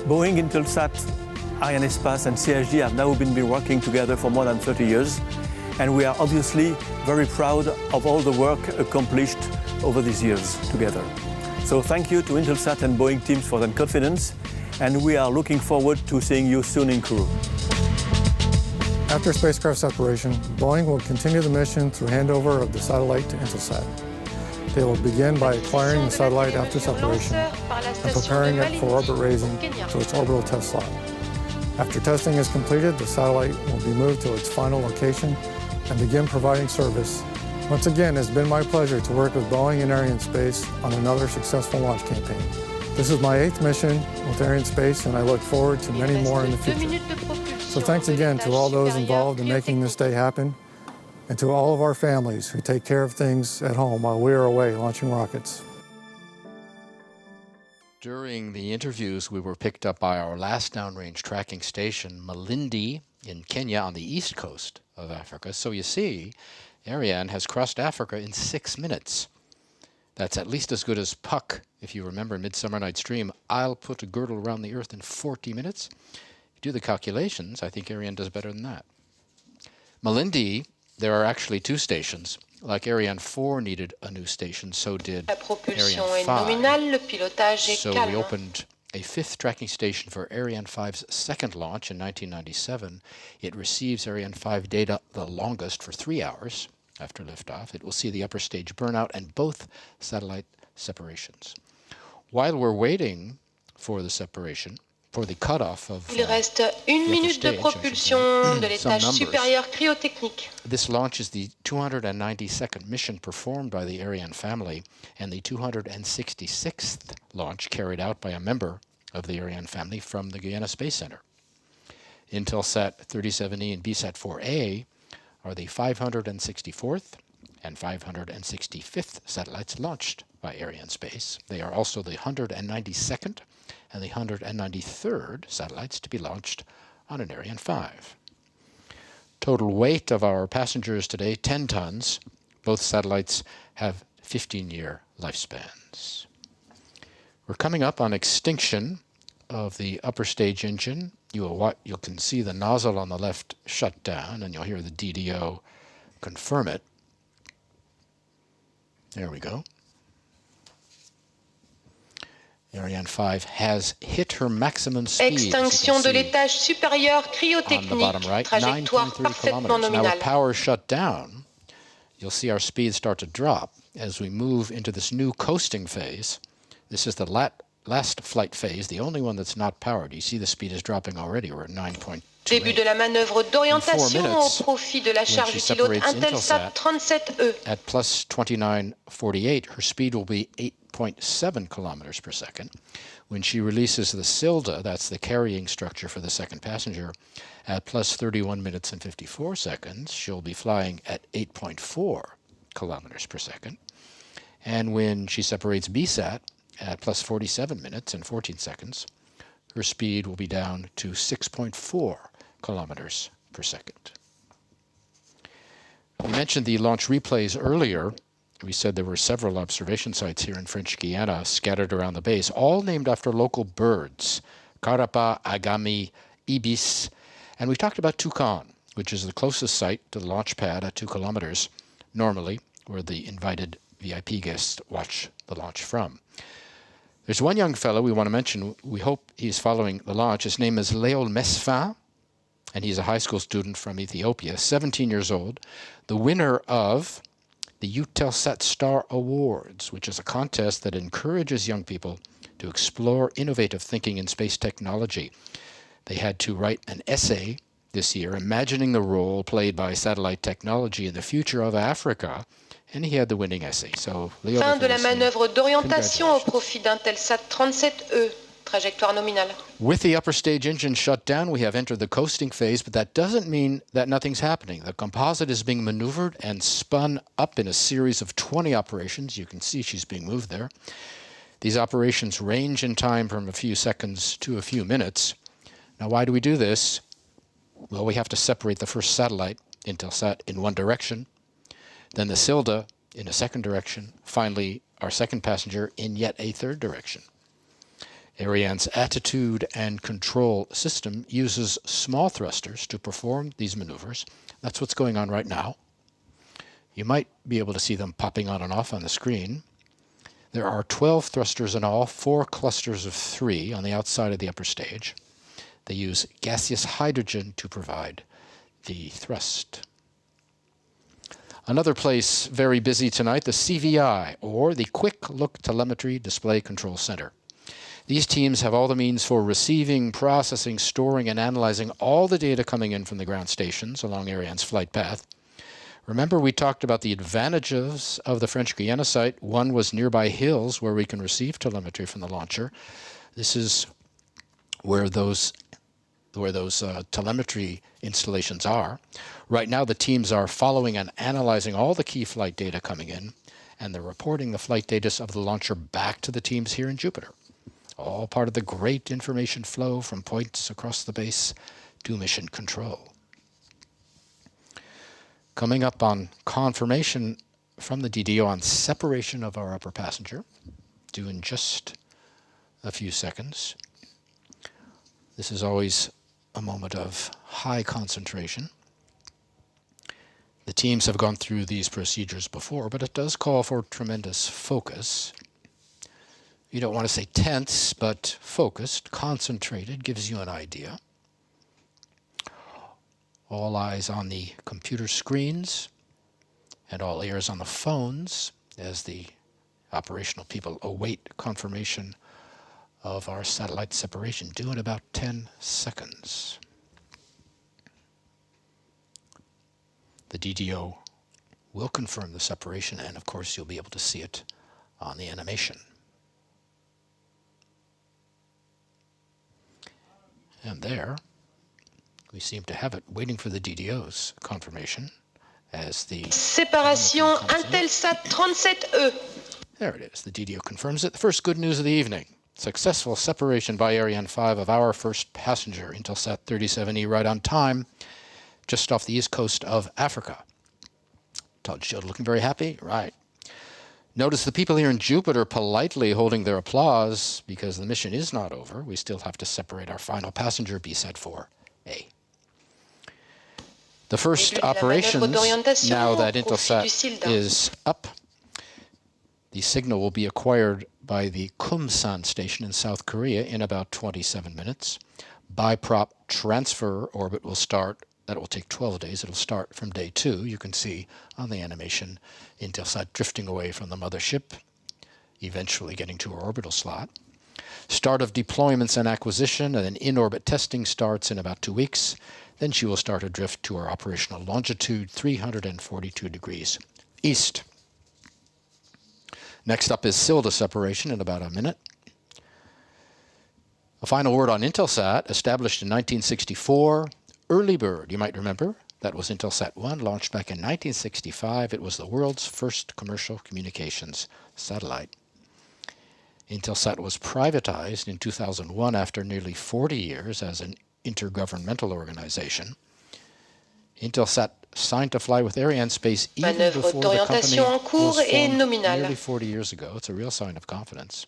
Boeing, Intelsat, Arianespace and CSG have now been working together for more than 30 years, And we are obviously very proud of all the work accomplished over these years together. So thank you to Intelsat and Boeing teams for their confidence, and we are looking forward to seeing you soon in Kourou. After spacecraft separation, Boeing will continue the mission through handover of the satellite to Intelsat. They will begin by acquiring the satellite after separation and preparing it for orbit raising to its orbital test slot. After testing is completed, the satellite will be moved to its final location and begin providing service. Once again, it's been my pleasure to work with Boeing and Arianespace on another successful launch campaign. This is my 8th mission with Arianespace, and I look forward to many more in the future. So thanks again to all those involved in making this day happen, and to all of our families who take care of things at home while we are away launching rockets. During the interviews, we were picked up by our last downrange tracking station, Malindi, in Kenya on the east coast of Africa. So you see, Ariane has crossed Africa in 6 minutes. That's at least as good as Puck. If you remember Midsummer Night's Dream, I'll put a girdle around the Earth in 40 minutes. If you do the calculations, I think Ariane does better than that. Malindi, there are actually 2 stations. Like Ariane 4 needed a new station, so did Ariane 5. So we opened a 5th tracking station for Ariane 5's second launch in 1997. It receives Ariane 5 data the longest for 3 hours after liftoff. It will see the upper stage burnout and both satellite separations. While we're waiting for the separation, for the cutoff of Il reste 1 minute de propulsion de l'étage supérieur cryotechnique. This launch is the 292nd mission performed by the Ariane family and the 266th launch carried out by a member of the Ariane family from the Guyana Space Center. Intelsat 37E and BSat 4A are the 564th and 565th satellites launched by Arianespace. They are also the 192nd and the 193rd satellites to be launched on an Ariane 5. Total weight of our passengers today, 10 tons. Both satellites have 15-year lifespans. We're coming up on extinction of the upper stage engine. You can see the nozzle on the left shut down, and you'll hear the DDO confirm it. There we go. Ariane 5 has hit her maximum speed. Extinction de l'étage supérieur cryotechnique, right, trajectoire parfaitement Now nominale. with power shut down, you'll see our speed start to drop as we move into this new coasting phase. This is the last flight phase, the only one that's not powered. You see the speed is dropping already. We're at 9.28. Début de la manœuvre d'orientation au profit de la charge du pilote Intelsat 37E. At plus 2948, her speed will be 8.7 kilometers per second. When she releases the Silda, that's the carrying structure for the second passenger, at plus 31 minutes and 54 seconds, she'll be flying at 8.4 kilometers per second. And when she separates BSat at plus 47 minutes and 14 seconds, her speed will be down to 6.4 kilometers per second. We mentioned the launch replays earlier. We said there were several observation sites here in French Guiana scattered around the base, all named after local birds, Carapa, Agami, Ibis, and we talked about Toucan, which is the closest site to the launch pad at 2 kilometers, normally, where the invited VIP guests watch the launch from. There's one young fellow we want to mention. We hope he's following the launch. His name is Léol Mesfin, and he's a high school student from Ethiopia, 17 years old, the winner of the Eutelsat Star Awards, which is a contest that encourages young people to explore innovative thinking in space technology. They had to write an essay this year imagining the role played by satellite technology in the future of Africa, and he had the winning essay. So, Léo, Fin de la manœuvre d'orientation au profit d'Intelsat 37E, trajectoire nominale. With the upper stage engine shut down, we have entered the coasting phase, but that doesn't mean that nothing's happening. The composite is being maneuvered and spun up in a series of 20 operations. You can see she's being moved there. These operations range in time from a few seconds to a few minutes. Now, why do we do this? Well, we have to separate the first satellite, Intelsat, in one direction, then the Silda in a second direction, finally our second passenger in yet a third direction. Ariane's attitude and control system uses small thrusters to perform these maneuvers. That's what's going on right now. You might be able to see them popping on and off on the screen. There are 12 thrusters in all, 4 clusters of 3 on the outside of the upper stage. They use gaseous hydrogen to provide the thrust. Another place very busy tonight, the CVI, or the Quick Look Telemetry Display Control Center. These teams have all the means for receiving, processing, storing, and analyzing all the data coming in from the ground stations along Ariane's flight path. Remember, we talked about the advantages of the French Guiana site. One was nearby hills where we can receive telemetry from the launcher. This is where those telemetry installations are. Right now, the teams are following and analyzing all the key flight data coming in, and they're reporting the flight data of the launcher back to the teams here in Jupiter. All part of the great information flow from points across the base to mission control. Coming up on confirmation from the DDO on separation of our upper passenger, due in just a few seconds. This is always a moment of high concentration. The teams have gone through these procedures before, but it does call for tremendous focus. You don't want to say tense, but focused, concentrated, gives you an idea. All eyes on the computer screens and all ears on the phones as the operational people await confirmation of our satellite separation, due in about 10 seconds. The DDO will confirm the separation, and of course you'll be able to see it on the animation. And there, we seem to have it, waiting for the DDO's confirmation as the Séparation Intelsat 37E. There it is. The DDO confirms it. The first good news of the evening. Successful separation by Ariane 5 of our first passenger, Intelsat 37E, right on time, just off the east coast of Africa. Todd Schild looking very happy. Right. Notice the people here in Jupiter politely holding their applause because the mission is not over. We still have to separate our final passenger, BSAT-4A. The first operations, now that Intelsat is up, the signal will be acquired by the Kumsan station in South Korea in about 27 minutes. Biprop transfer orbit will start. That will take 12 days. It'll start from day 2. You can see on the animation Intelsat drifting away from the mothership, eventually getting to her orbital slot. Start of deployments and acquisition, and then in-orbit testing starts in about 2 weeks. Then she will start a drift to her operational longitude, 342 degrees east. Next up is SILDA separation in about a minute. A final word on Intelsat, established in 1964. Early bird, you might remember. That was Intelsat 1, launched back in 1965. It was the world's first commercial communications satellite. Intelsat was privatized in 2001 after nearly 40 years as an intergovernmental organization. Intelsat signed to fly with Arianespace even before the company was formed nearly 40 years ago. It's a real sign of confidence.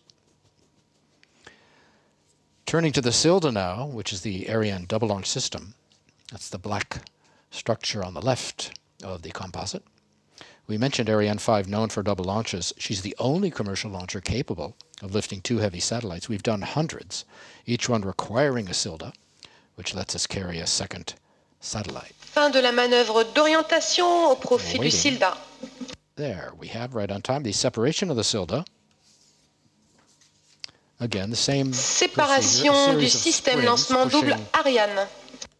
Turning to the SILDA now, which is the Ariane double launch system. That's the black structure on the left of the composite. We mentioned Ariane 5, known for double launches. She's the only commercial launcher capable of lifting 2 heavy satellites. We've done hundreds, each one requiring a SILDA, which lets us carry a second satellite. Fin de la manœuvre d'orientation au profit du SILDA. There we have, right on time, the separation of the SILDA. Again, the same Séparation du système lancement double Ariane.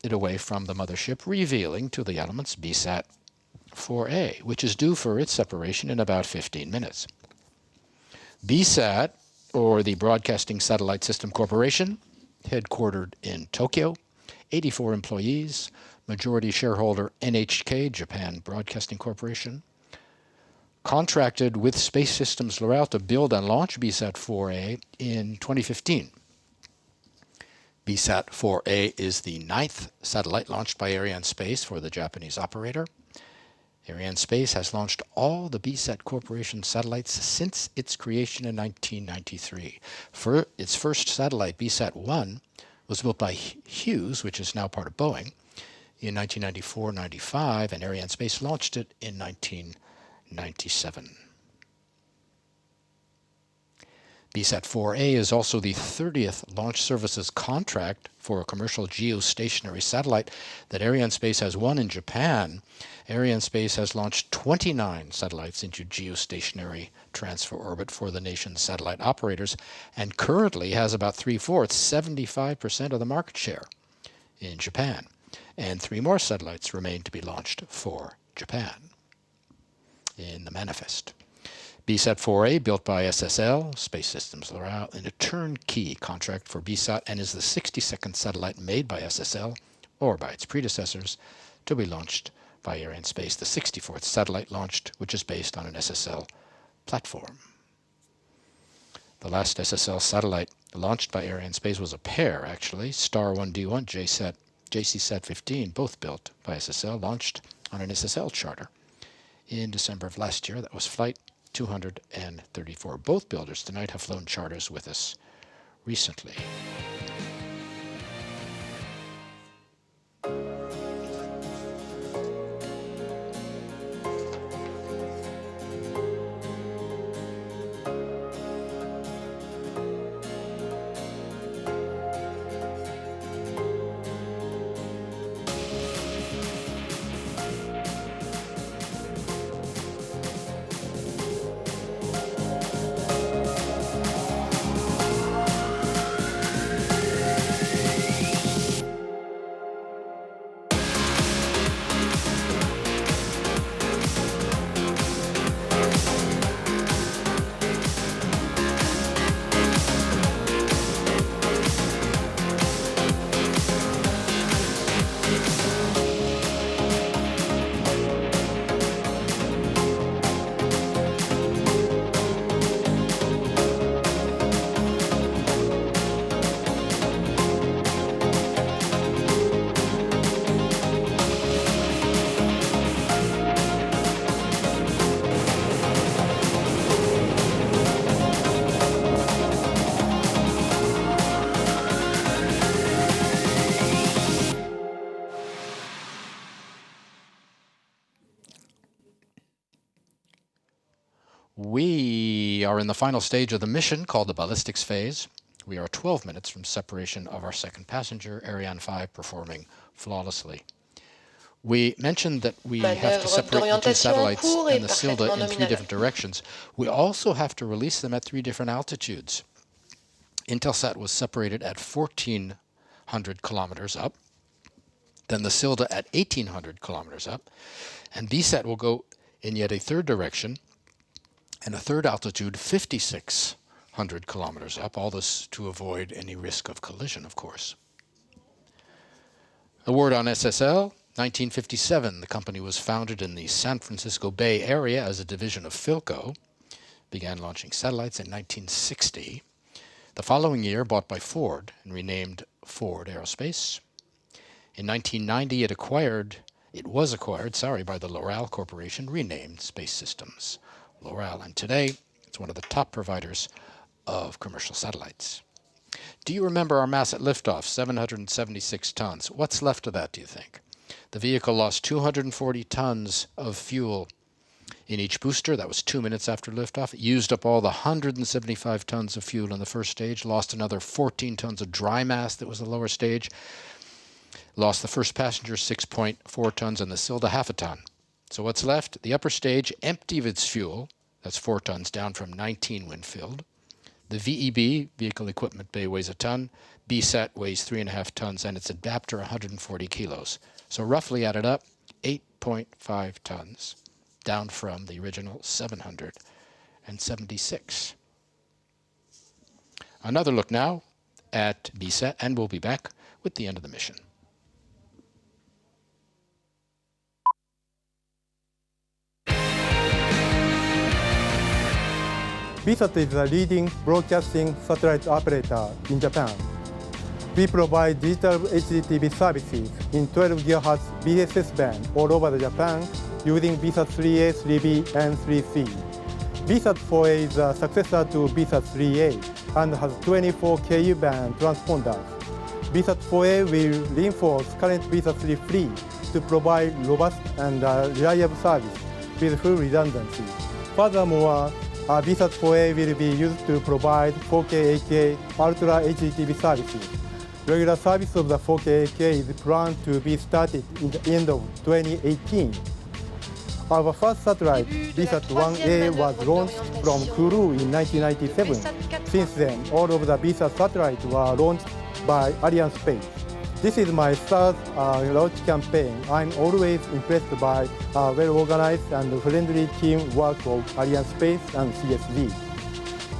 It away from the mothership, revealing to the elements BSAT-4A, which is due for its separation in about 15 minutes. BSAT, or the Broadcasting Satellite System Corporation, headquartered in Tokyo, 84 employees, majority shareholder NHK, Japan Broadcasting Corporation, contracted with Space Systems L'Oréal to build and launch BSAT-4A in 2015. BSAT-4A is the 9th satellite launched by Arianespace for the Japanese operator, Arianespace has launched all the BSAT Corporation satellites since its creation in 1993. Its first satellite, BSAT-1, was built by Hughes, which is now part of Boeing, in 1994-95, and Arianespace launched it in 1997. BSAT-4A is also the 30th launch services contract for a commercial geostationary satellite that Arianespace has won in Japan. Arianespace has launched 29 satellites into geostationary transfer orbit for the nation's satellite operators and currently has about 3/4, 75% of the market share in Japan. And 3 more satellites remain to be launched for Japan in the manifest. BSAT-4A, built by SSL, Space Systems Loral, in a turnkey contract for BSAT, and is the 62nd satellite made by SSL, or by its predecessors, to be launched by Arianespace, the 64th satellite launched, which is based on an SSL platform. The last SSL satellite launched by Arianespace was a pair, actually, Star-1D1, JCSat-15, both built by SSL, launched on an SSL charter in December of last year. That was Flight 234. Both builders tonight have flown charters with us recently. We are in the final stage of the mission, called the ballistics phase. We are 12 minutes from separation of our second passenger, Ariane 5, performing flawlessly. We mentioned that we have to separate the 2 satellites and the Silda in 3 different directions. We also have to release them at 3 different altitudes. Intelsat was separated at 1,400 kilometers up, then the Silda at 1,800 kilometers up, and BSAT will go in yet a 3rd direction, and a 3rd altitude, 5,600 kilometers up, all this to avoid any risk of collision, of course. A word on SSL. 1957, the company was founded in the San Francisco Bay Area as a division of Philco, began launching satellites in 1960. The following year, bought by Ford and renamed Ford Aerospace. In 1990, it was acquired by the Loral Corporation, renamed Space Systems Loral, and today it's one of the top providers of commercial satellites. Do you remember our mass at liftoff, 776 tons? What's left of that, do you think? The vehicle lost 240 tons of fuel in each booster. That was 2 minutes after liftoff. It used up all the 175 tons of fuel in the first stage, lost another 14 tons of dry mass that was the lower stage, lost the first passenger 6.4 tons, and the Silda half a ton. So what's left? The upper stage, empty of its fuel, that's 4 tons, down from 19 when filled. The VEB, Vehicle Equipment Bay, weighs a ton. BSAT weighs 3.5 tons, and its adapter 140 kilos. So roughly added up, 8.5 tons, down from the original 776. Another look now at BSAT, and we'll be back with the end of the mission. BSAT is the leading broadcasting satellite operator in Japan. We provide digital HDTV services in 12 GHz BSS band all over Japan using VSAT 3A, 3B, and 3C. VSAT 4A is a successor to VSAT 3A and has 24 Ku band transponders. VSAT 4A will reinforce current VSAT 3 fleet to provide robust and reliable service with full redundancy. Furthermore, VSAT 4A will be used to provide 4K 8K Ultra HDTV services. Regular service of the 4K 8K is planned to be started in the end of 2018. Our first satellite, VSAT 1A, was launched from Kourou in 1997. Since then, all of the VSAT satellites were launched by Arianespace. This is my third launch campaign. I'm always impressed by well-organized and friendly teamwork of Arianespace and CSG.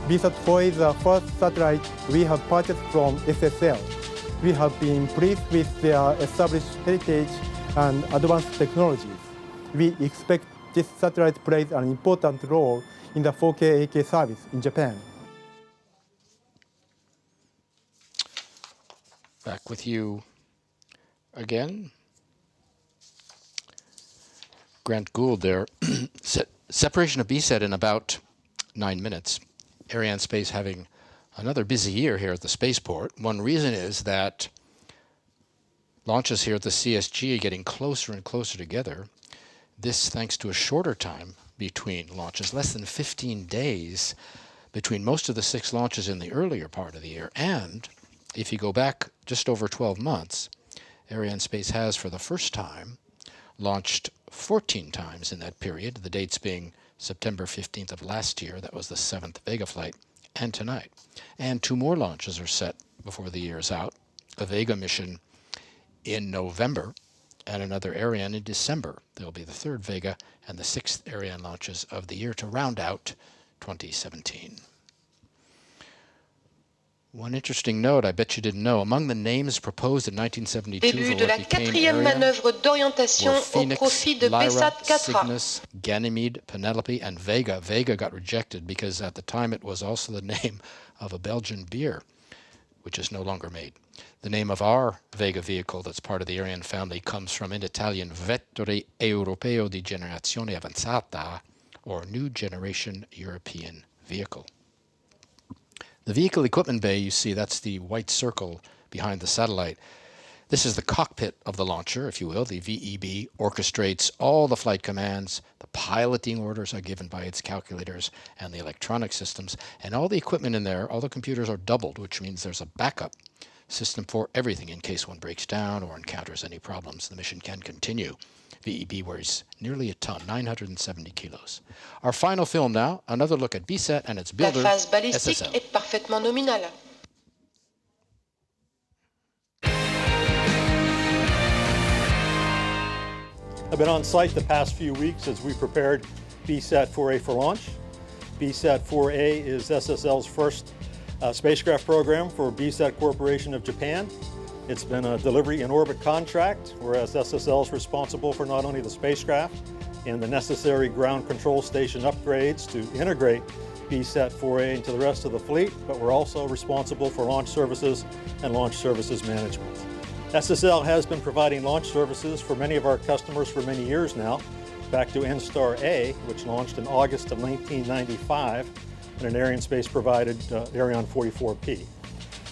VSAT 4 is the first satellite we have purchased from SSL. We have been pleased with their established heritage and advanced technologies. We expect this satellite plays an important role in the 4K 8K service in Japan. Back with you again. Grant Gould there. Separation of BSAT in about 9 minutes. Arianespace having another busy year here at the spaceport. One reason is that launches here at the CSG are getting closer and closer together. This thanks to a shorter time between launches, less than 15 days between most of the 6 launches in the earlier part of the year. And if you go back just over 12 months, Arianespace has, for the first time, launched 14 times in that period, the dates being September 15th of last year, that was the 7th Vega flight, and tonight. And 2 more launches are set before the year is out, a Vega mission in November and another Ariane in December. There will be the 3rd Vega and the 6th Ariane launches of the year to round out 2017. One interesting note I bet you didn't know, among the names proposed in 1972 Début de la 4e manœuvre d'orientation au profit de BSAT 4A. Cygnus, Ganymede, Penelope, and Vega. Vega got rejected because at the time it was also the name of a Belgian beer, which is no longer made. The name of our Vega vehicle that's part of the Ariane family comes from in Italian Vettore Europeo di Generazione Avanzata, or New Generation European Vehicle. The vehicle equipment bay, you see, that's the white circle behind the satellite. This is the cockpit of the launcher, if you will. The VEB orchestrates all the flight commands, the piloting orders are given by its calculators and the electronic systems, and all the equipment in there, all the computers are doubled, which means there's a backup system for everything in case one breaks down or encounters any problems. The mission can continue. VEB weighs nearly a ton, 970 kilos. Our final film now, another look at BSAT and its builder, La phase balistique SSL. est parfaitement nominale. I've been on site the past few weeks as we prepared BSAT 4A for launch. BSAT 4A is SSL's first spacecraft program for BSAT Corporation of Japan. It's been a delivery in orbit contract, whereas SSL is responsible for not only the spacecraft and the necessary ground control station upgrades to integrate BSAT 4A into the rest of the fleet, but we're also responsible for launch services and launch services management. SSL has been providing launch services for many of our customers for many years now, back to NSTAR-A, which launched in August of 1995, and an Arianespace provided Ariane 44P.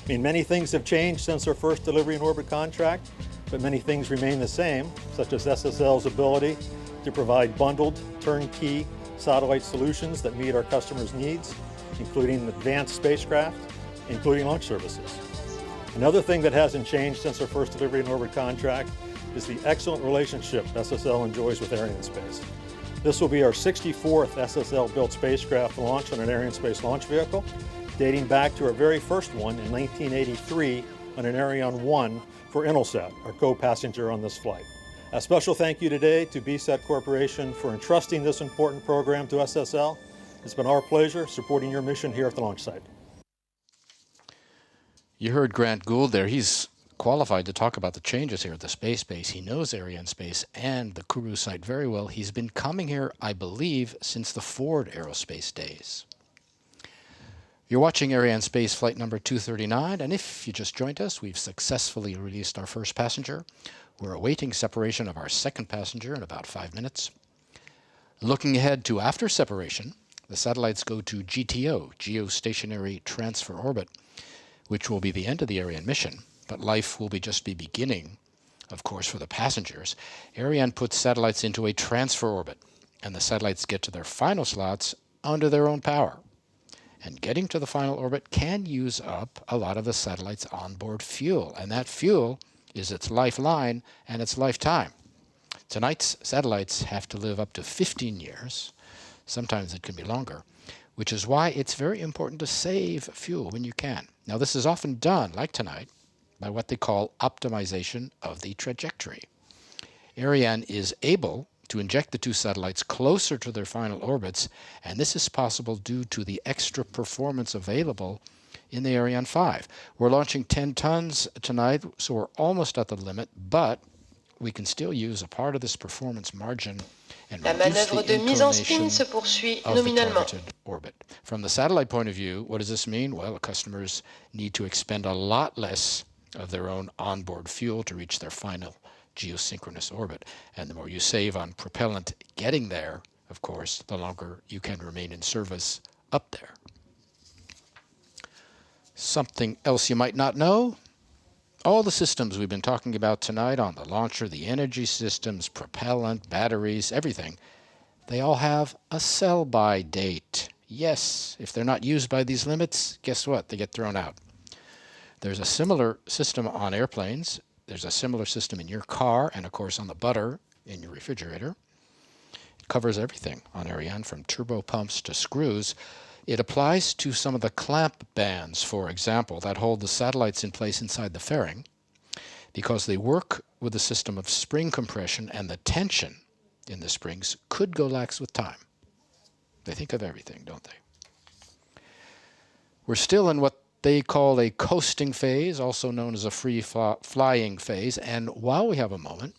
I mean, many things have changed since our first delivery in orbit contract, but many things remain the same, such as SSL's ability to provide bundled, turnkey satellite solutions that meet our customers' needs, including advanced spacecraft, including launch services. Another thing that hasn't changed since our first delivery in orbit contract is the excellent relationship SSL enjoys with Arianespace. This will be our 64th SSL-built spacecraft launch on an Arianespace launch vehicle, dating back to our very first one in 1983 on an Ariane 1 for Intelsat, our co-passenger on this flight. A special thank you today to BSAT Corporation for entrusting this important program to SSL. It's been our pleasure supporting your mission here at the launch site. You heard Grant Gould there. He's qualified to talk about the changes here at the space base. He knows Arianespace and the Kourou site very well. He's been coming here, I believe, since the Ford Aerospace days. You're watching Arianespace flight number 239, and if you just joined us, we've successfully released our first passenger. We're awaiting separation of our second passenger in about 5 minutes. Looking ahead to after separation, the satellites go to GTO, Geostationary Transfer Orbit, which will be the end of the Ariane mission, but life will just be beginning, of course, for the passengers. Ariane puts satellites into a transfer orbit, and the satellites get to their final slots under their own power. And getting to the final orbit can use up a lot of the satellite's onboard fuel, and that fuel is its lifeline and its lifetime. Tonight's satellites have to live up to 15 years. Sometimes it can be longer, which is why it's very important to save fuel when you can. Now, this is often done, like tonight, by what they call optimization of the trajectory. Ariane is able to inject the two satellites closer to their final orbits, and this is possible due to the extra performance available in the Ariane 5. We're launching 10 tons tonight, so we're almost at the limit, but we can still use a part of this performance margin and La manœuvre de mise en spin se poursuit nominalement. Orbit. From the satellite point of view, what does this mean? Well, the customers need to expend a lot less of their own onboard fuel to reach their final geosynchronous orbit. And the more you save on propellant getting there, of course, the longer you can remain in service up there. Something else you might not know? All the systems we've been talking about tonight on the launcher, the energy systems, propellant, batteries, everything, they all have a sell-by date. Yes, if they're not used by these limits, guess what? They get thrown out. There's a similar system on airplanes. There's a similar system in your car and, of course, on the butter in your refrigerator. It covers everything on Ariane, from turbo pumps to screws. It applies to some of the clamp bands, for example, that hold the satellites in place inside the fairing, because they work with a system of spring compression, and the tension in the springs could go lax with time. They think of everything, don't they? We're still in what they call a coasting phase, also known as a free flying phase. And while we have a moment,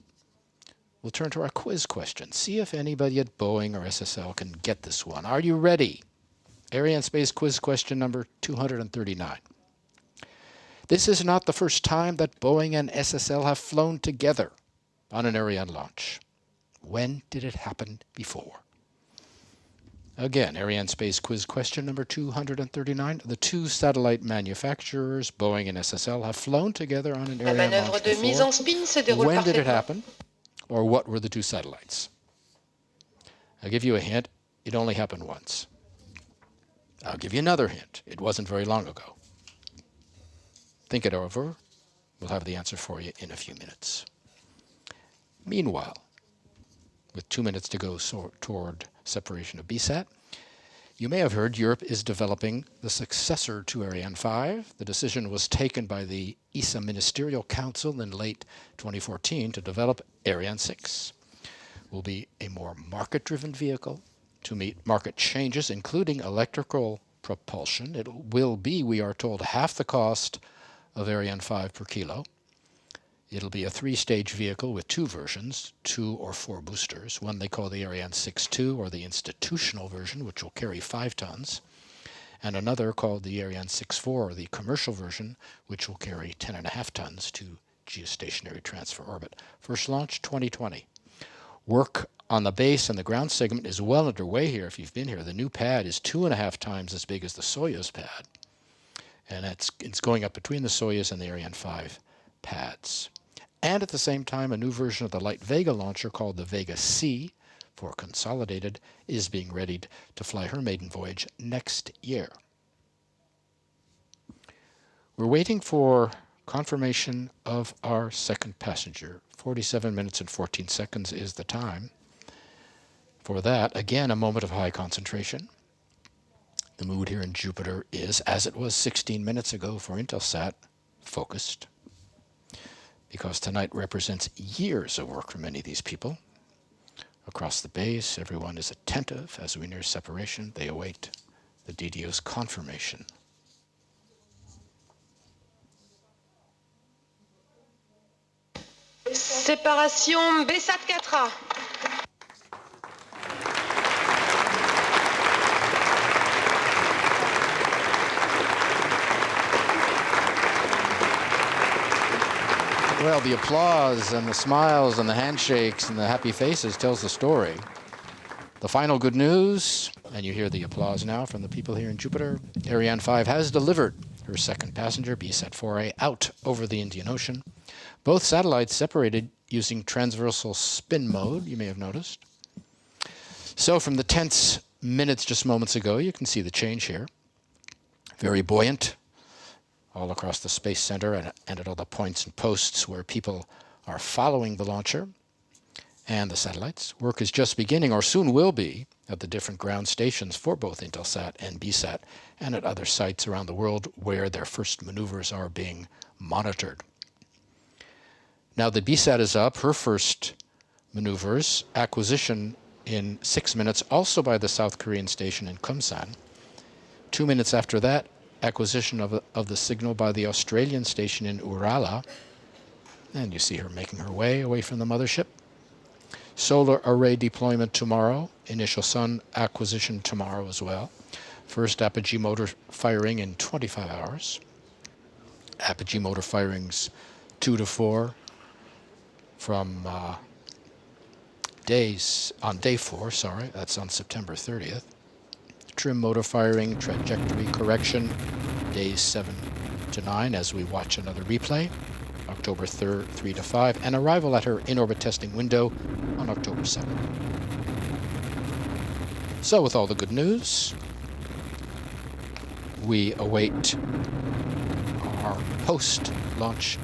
we'll turn to our quiz question. See if anybody at Boeing or SSL can get this one. Are you ready? Arianespace quiz question number 239. This is not the first time that Boeing and SSL have flown together on an Ariane launch. When did it happen before? Again, Arianespace quiz question number 239. The two satellite manufacturers, Boeing and SSL, have flown together on an Ariane launch before. When did it happen? Or what were the two satellites? I'll give you a hint. It only happened once. I'll give you another hint. It wasn't very long ago. Think it over. We'll have the answer for you in a few minutes. Meanwhile, with 2 minutes to go toward separation of BSAT, you may have heard Europe is developing the successor to Ariane 5. The decision was taken by the ESA Ministerial Council in late 2014 to develop Ariane 6. It will be a more market-driven vehicle to meet market changes, including electrical propulsion. It will be, we are told, half the cost of Ariane 5 per kilo. It'll be a 3-stage vehicle with 2 versions, 2 or 4 boosters. One they call the Ariane 6-2, or the institutional version, which will carry 5 tons, and another called the Ariane 6-4, or the commercial version, which will carry 10.5 tons to geostationary transfer orbit. First launch 2020. Work on the base and the ground segment is well underway here. If you've been here, the new pad is 2.5 times as big as the Soyuz pad, and it's going up between the Soyuz and the Ariane 5 pads. And at the same time, a new version of the Light Vega launcher called the Vega C, for Consolidated, is being readied to fly her maiden voyage next year. We're waiting for confirmation of our second passenger. 47 minutes and 14 seconds is the time. For that, again, a moment of high concentration. The mood here in Jupiter is, as it was 16 minutes ago for Intelsat, focused. Because tonight represents years of work for many of these people. Across the base, everyone is attentive as we near separation. They await the DDO's confirmation. Séparation BSAT 4A. Well, the applause and the smiles and the handshakes and the happy faces tells the story. The final good news, and you hear the applause now from the people here in Jupiter, Ariane 5 has delivered her second passenger, BSAT-4A, out over the Indian Ocean. Both satellites separated using transversal spin mode, you may have noticed. So from the tense minutes just moments ago, you can see the change here. Very buoyant all across the Space Center and at all the points and posts where people are following the launcher and the satellites. Work is just beginning, or soon will be, at the different ground stations for both Intelsat and BSAT, and at other sites around the world where their first maneuvers are being monitored. Now the BSAT is up, her first maneuvers, acquisition in 6 minutes, also by the South Korean station in Kumsan. 2 minutes after that, acquisition of the signal by the Australian station in Urala. And you see her making her way away from the mothership. Solar array deployment tomorrow. Initial sun acquisition tomorrow as well. First apogee motor firing in 25 hours. Apogee motor firings 2 to 4 from on day 4, sorry, that's on September 30th. Trim motor firing, trajectory correction, days 7 to 9 as we watch another replay. October 3rd, 3 to 5, and arrival at her in-orbit testing window on October 7th. So with all the good news, we await our post-launch,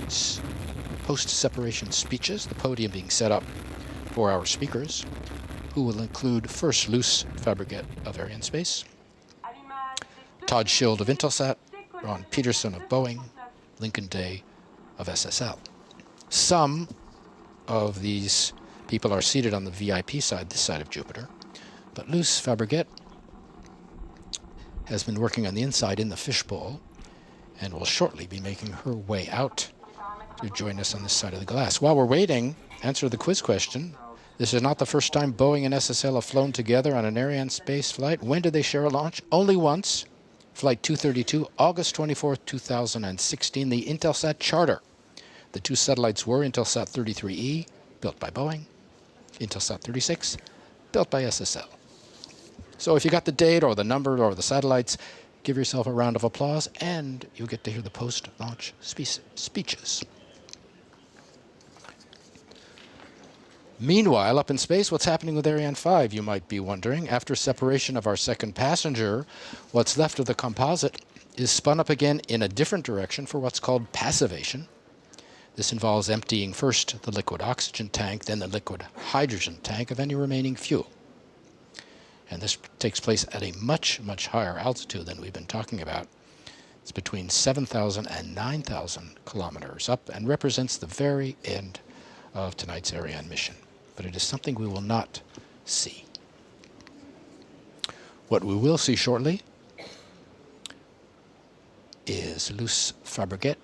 post-separation speeches, the podium being set up for our speakers, who will include first Luce Fabrichet of Arianespace, Todd Schild of Intelsat, Ron Peterson of Boeing, Lincoln Day of SSL. Some of these people are seated on the VIP side, this side of Jupiter, but Luce Fabrichet has been working on the inside in the fishbowl and will shortly be making her way out to join us on this side of the glass. While we're waiting, answer the quiz question. This is not the first time Boeing and SSL have flown together on an Arianespace flight. When did they share a launch? Only once. Flight 232, August 24, 2016, the Intelsat Charter. The two satellites were Intelsat 33E, built by Boeing, Intelsat 36, built by SSL. So if you got the date or the number or the satellites, give yourself a round of applause, and you'll get to hear the post-launch speeches. Meanwhile, up in space, what's happening with Ariane 5, you might be wondering. After separation of our second passenger, what's left of the composite is spun up again in a different direction for what's called passivation. This involves emptying first the liquid oxygen tank, then the liquid hydrogen tank of any remaining fuel. And this takes place at a much, much higher altitude than we've been talking about. It's between 7,000 and 9,000 kilometers up and represents the very end of tonight's Ariane mission. But it is something we will not see. What we will see shortly is Luce Fabrichet,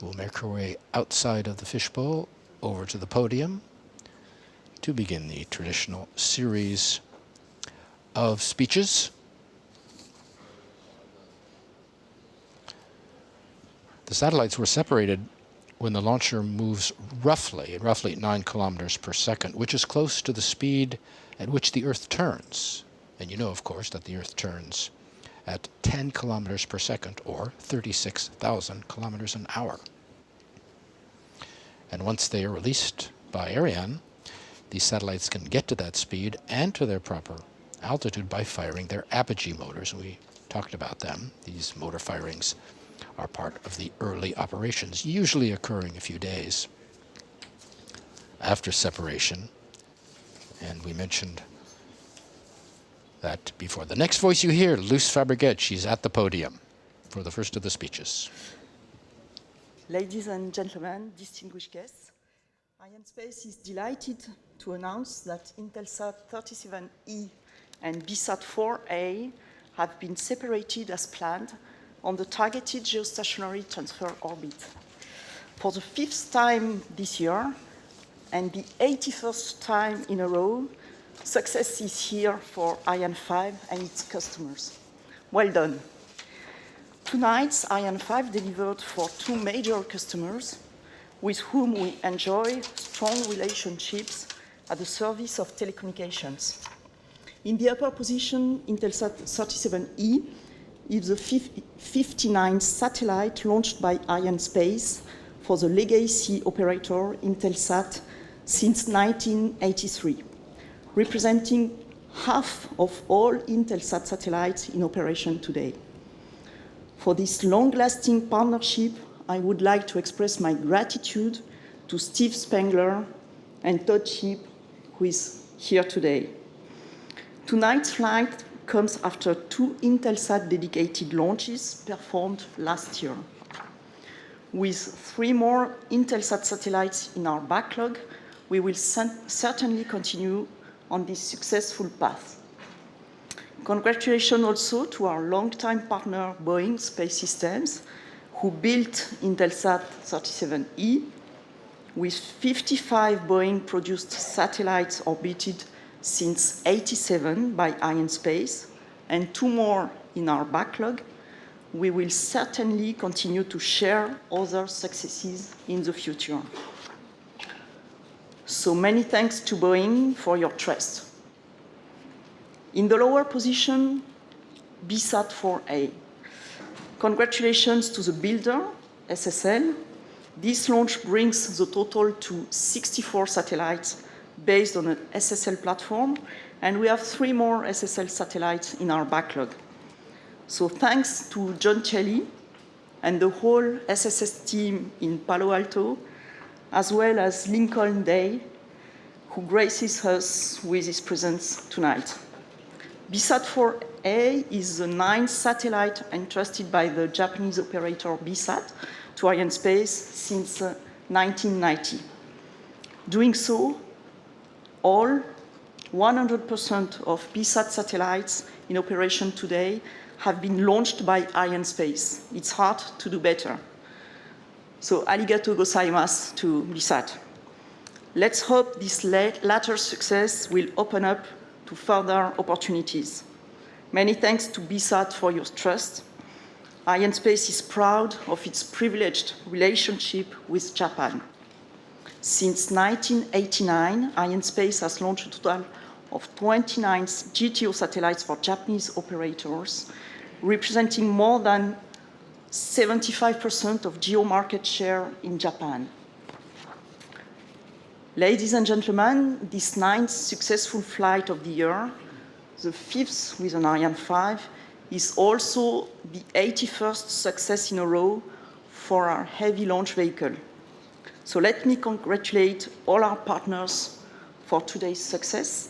who will make her way outside of the fishbowl over to the podium to begin the traditional series of speeches. The satellites were separated when the launcher moves roughly 9 kilometers per second, which is close to the speed at which the Earth turns. And you know, of course, that the Earth turns at 10 kilometers per second, or 36,000 kilometers an hour. And once they are released by Ariane, these satellites can get to that speed and to their proper altitude by firing their apogee motors. We talked about them. These motor firings are part of the early operations, usually occurring a few days after separation. And we mentioned that before. The next voice you hear, Luce Fabrichet. She's at the podium for the first of the speeches. Ladies and gentlemen, distinguished guests, Arianespace is delighted to announce that Intelsat 37E and BSAT-4A have been separated as planned on the targeted geostationary transfer orbit. For the 5th time this year, and the 81st time in a row, success is here for Ariane 5 and its customers. Well done. Tonight, Ariane 5 delivered for 2 major customers with whom we enjoy strong relationships at the service of telecommunications. In the upper position, Intelsat 37E is the 59th satellite launched by Arianespace for the legacy operator Intelsat since 1983, representing half of all Intelsat satellites in operation today. For this long-lasting partnership, I would like to express my gratitude to Steve Spangler and Todd Sheep, who is here today. Tonight's flight comes after 2 Intelsat dedicated launches performed last year. With 3 more Intelsat satellites in our backlog, we will certainly continue on this successful path. Congratulations also to our longtime partner, Boeing Space Systems, who built Intelsat 37E, with 55 Boeing-produced satellites orbited since 1987 by Arianespace, and 2 more in our backlog. We will certainly continue to share other successes in the future. So many thanks to Boeing for your trust. In the lower position, BSAT-4A. Congratulations to the builder, SSL. This launch brings the total to 64 satellites based on an SSL platform, and we have 3 more SSL satellites in our backlog. So thanks to John Chelly and the whole SSS team in Palo Alto, as well as Lincoln Day, who graces us with his presence tonight. BSAT-4A is the 9th satellite entrusted by the Japanese operator BSAT to Arianespace since 1990. Doing so, all 100% of BSAT satellites in operation today have been launched by Arianespace. It's hard to do better. So arigatou gozaimasu to BSAT. Let's hope this latter success will open up to further opportunities. Many thanks to BSAT for your trust. Arianespace is proud of its privileged relationship with Japan. Since 1989, Arianespace has launched a total of 29 GTO satellites for Japanese operators, representing more than 75% of GEO market share in Japan. Ladies and gentlemen, this 9th successful flight of the year, the 5th with an Ariane 5, is also the 81st success in a row for our heavy launch vehicle. So let me congratulate all our partners for today's success,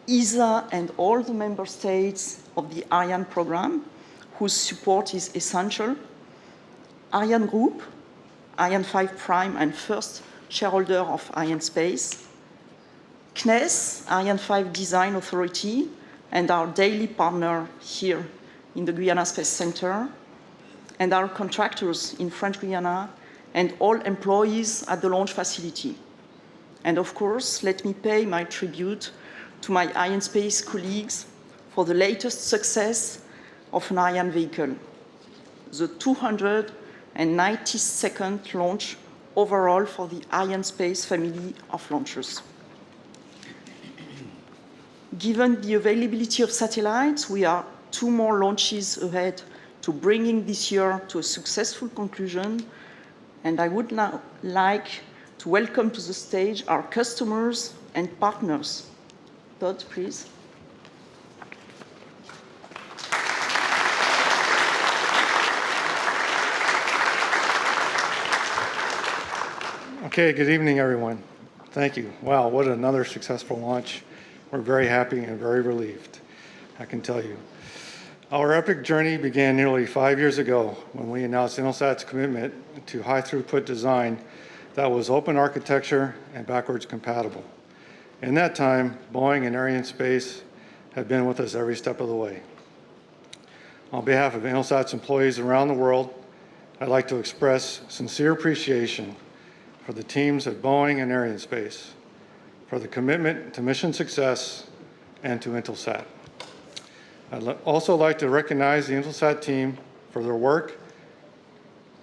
ESA and all the member states of the Ariane program, whose support is essential, Ariane Group, Ariane 5 Prime and first shareholder of Arianespace, CNES, Ariane 5 Design Authority, and our daily partner here in the Guyana Space Center, and our contractors in French Guiana, and all employees at the launch facility. And of course, let me pay my tribute to my Arianespace colleagues for the latest success of an Ariane vehicle, the 292nd launch overall for the Arianespace family of launchers. Given the availability of satellites, we are 2 more launches ahead to bringing this year to a successful conclusion. And I would now like to welcome to the stage our customers and partners. Todd, please. Okay, good evening, everyone. Thank you. Wow, what another successful launch. We're very happy and very relieved, I can tell you. Our epic journey began nearly 5 years ago when we announced Intelsat's commitment to high-throughput design that was open architecture and backwards compatible. In that time, Boeing and Arianespace have been with us every step of the way. On behalf of Intelsat's employees around the world, I'd like to express sincere appreciation for the teams at Boeing and Arianespace, for the commitment to mission success and to Intelsat. I'd also like to recognize the Intelsat team for their work,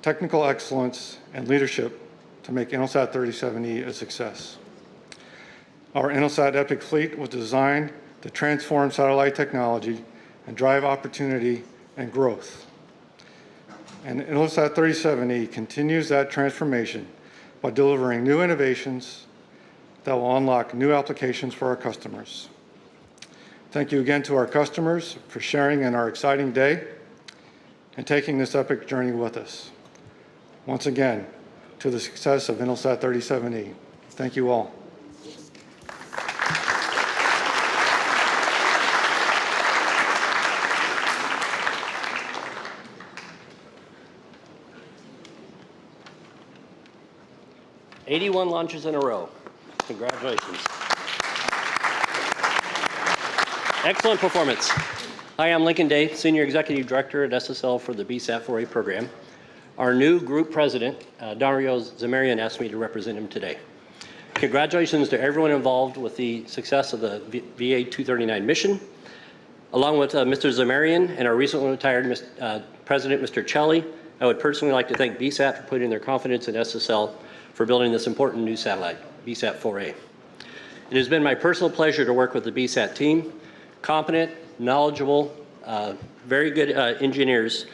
technical excellence, and leadership to make Intelsat 37E a success. Our Intelsat Epic fleet was designed to transform satellite technology and drive opportunity and growth. And Intelsat 37E continues that transformation by delivering new innovations that will unlock new applications for our customers. Thank you again to our customers for sharing in our exciting day and taking this epic journey with us. Once again, to the success of Intelsat 37E. Thank you all. '81 launches in a row. Congratulations. Excellent performance. Hi, I'm Lincoln Day, Senior Executive Director at SSL for the BSAT-4A program. Our new group president, Dario Zamarian, asked me to represent him today. Congratulations to everyone involved with the success of the VA-239 mission. Along with Mr. Zamarian and our recently retired President, Mr. Celli, I would personally like to thank BSAT for putting their confidence in SSL for building this important new satellite, BSAT-4A. It has been my personal pleasure to work with the BSAT team, competent, knowledgeable, very good engineers,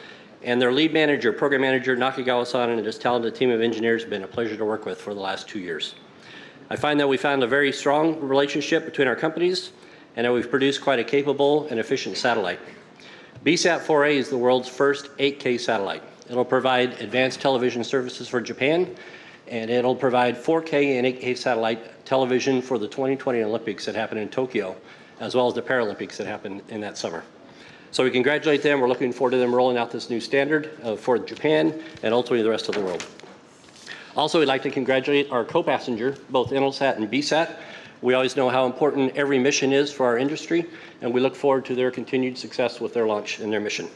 and their lead manager, program manager, Nakagawa-san, and his talented team of engineers have been a pleasure to work with for the last 2 years. I find that we found a very strong relationship between our companies and that we've produced quite a capable and efficient satellite. BSAT-4A is the world's first 8K satellite. It'll provide advanced television services for Japan, and it'll provide 4K and 8K satellite television for the 2020 Olympics that happen in Tokyo, as well as the Paralympics that happen in that summer. So we congratulate them. We're looking forward to them rolling out this new standard for Japan and ultimately the rest of the world. Also, we'd like to congratulate our co-passenger, both Intelsat and BSAT. We always know how important every mission is for our industry, and we look forward to their continued success with their launch and their mission.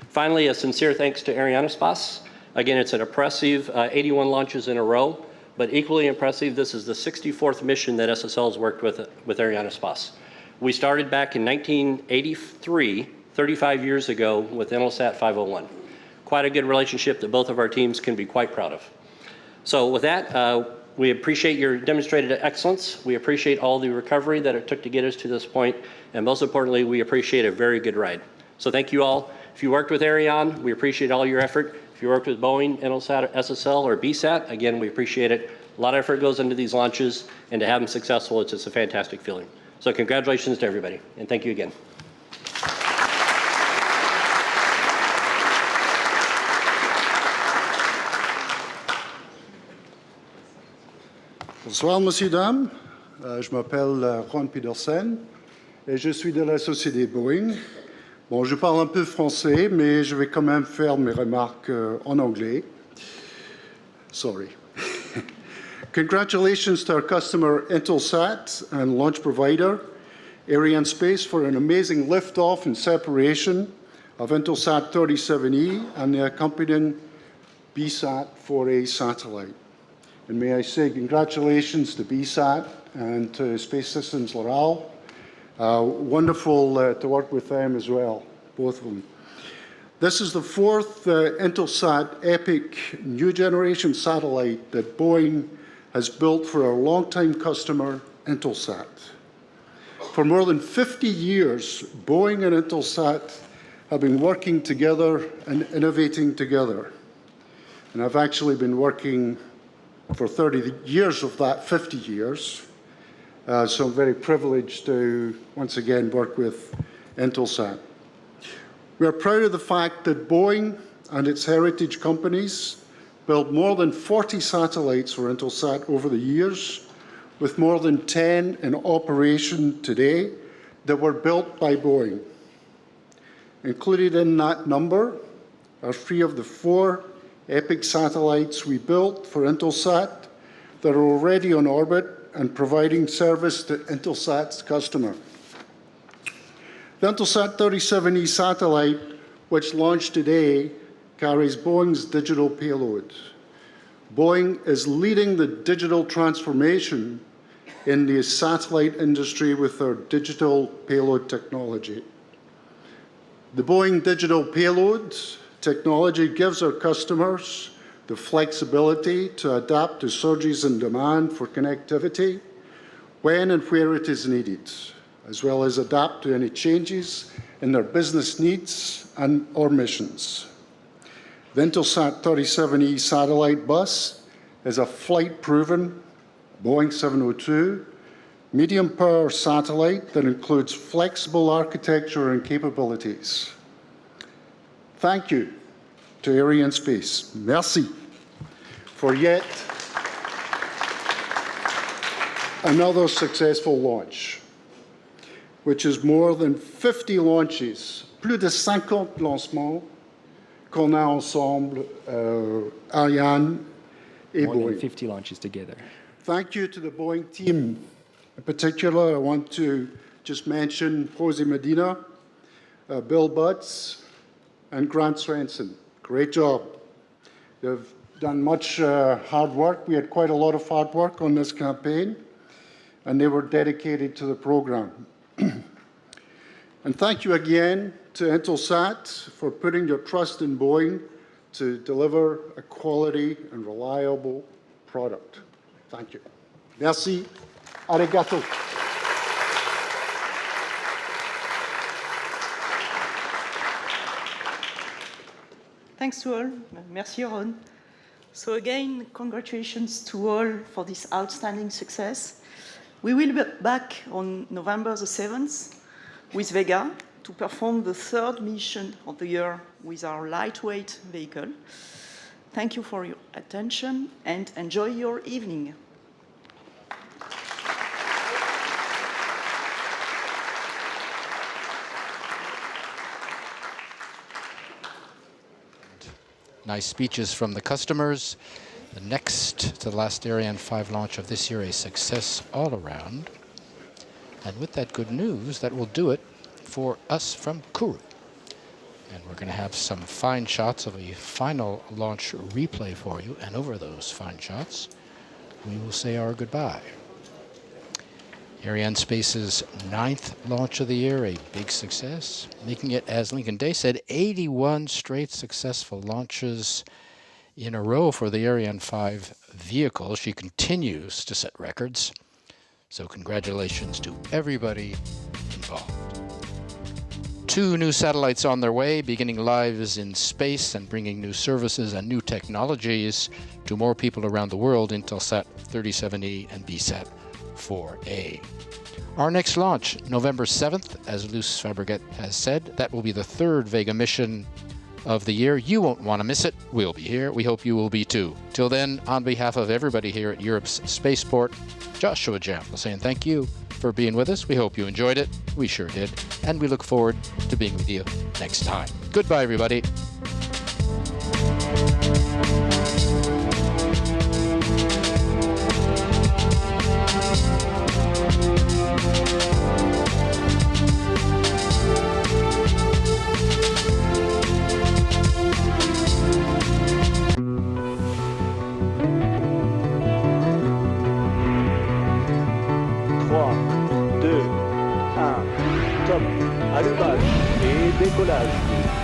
Finally, a sincere thanks to Arianespace. Again, it's an impressive 81 launches in a row, but equally impressive, this is the 64th mission that SSL has worked with Arianespace. We started back in 1983, 35 years ago, with Intelsat 501. Quite a good relationship that both of our teams can be quite proud of. So with that, we appreciate your demonstrated excellence. We appreciate all the recovery that it took to get us to this point, and most importantly, we appreciate a very good ride. So thank you all. If you worked with Ariane, we appreciate all your effort. If you worked with Boeing, Intelsat, SSL, or BSAT, again, we appreciate it. A lot of effort goes into these launches, and to have them successful, it's just a fantastic feeling. So congratulations to everybody, and thank you again. Bonsoir, Monsieur, Dames. Je m'appelle Ron Pedersen et je suis de la société Boeing. Bon, je parle un peu français, mais je vais quand même faire mes remarques en anglais. Sorry. Congratulations to our customer Intelsat and launch provider Arianespace for an amazing liftoff and separation of Intelsat 37E and the accompanying BSAT-4A satellite. And may I say congratulations to BSAT and to Space Systems Loral. Wonderful to work with them as well, both of them. This is the fourth Intelsat EPIC new generation satellite that Boeing has built for our longtime customer, Intelsat. For more than 50 years, Boeing and Intelsat have been working together and innovating together. And I've actually been working for 30 years of that 50 years. So I'm very privileged to once again work with Intelsat. We are proud of the fact that Boeing and its heritage companies built more than 40 satellites for Intelsat over the years, with more than 10 in operation today that were built by Boeing. Included in that number are 3 of the 4 EPIC satellites we built for Intelsat that are already on orbit and providing service to Intelsat's customer. The Intelsat 37E satellite, which launched today, carries Boeing's digital payload. Boeing is leading the digital transformation in the satellite industry with their digital payload technology. The Boeing digital payload technology gives our customers the flexibility to adapt to surges in demand for connectivity when and where it is needed. as well as adapt to any changes in their business needs and or missions. The Intelsat 37E satellite bus is a flight-proven Boeing 702 medium-power satellite that includes flexible architecture and capabilities. Thank you to Arianespace. Merci for yet another successful launch, which is more than 50 launches, plus de 50 lancements qu'on a ensemble, Ariane et more Boeing. than 50 launches together. Thank you to the Boeing team. In particular, I want to just mention Jose Medina, Bill Butts, and Grant Swenson. Great job. They've done much hard work. We had quite a lot of hard work on this campaign, and they were dedicated to the program. And thank you again to Intelsat for putting your trust in Boeing to deliver a quality and reliable product. Thank you. Merci. Arigato. Thanks to all. Merci, Ron. So again, congratulations to all for this outstanding success. We will be back on November the 7th with Vega to perform the third mission of the year with our lightweight vehicle. Thank you for your attention and enjoy your evening. Nice speeches from the customers. The next to the last Ariane 5 launch of this year, a success all around. And with that good news, that will do it for us from Kourou. And we're going to have some fine shots of a final launch replay for you. And over those fine shots, we will say our goodbye. Arianespace's 9th launch of the year, a big success, making it, as Lincoln Day said, 81 straight successful launches in a row for the Ariane 5 vehicle. She continues to set records. So congratulations to everybody involved. 2 new satellites on their way, beginning lives in space and bringing new services and new technologies to more people around the world, Intelsat 37E and BSat 4A. Our next launch, November 7th, as Luce Fabrichet has said, that will be the 3rd Vega mission of the year. You won't want to miss it. We'll be here. We hope you will be too. Till then, on behalf of everybody here at Europe's Spaceport, Joshua Jample saying thank you for being with us. We hope you enjoyed it. We sure did. And we look forward to being with you next time. Goodbye, everybody. Allumage et décollage.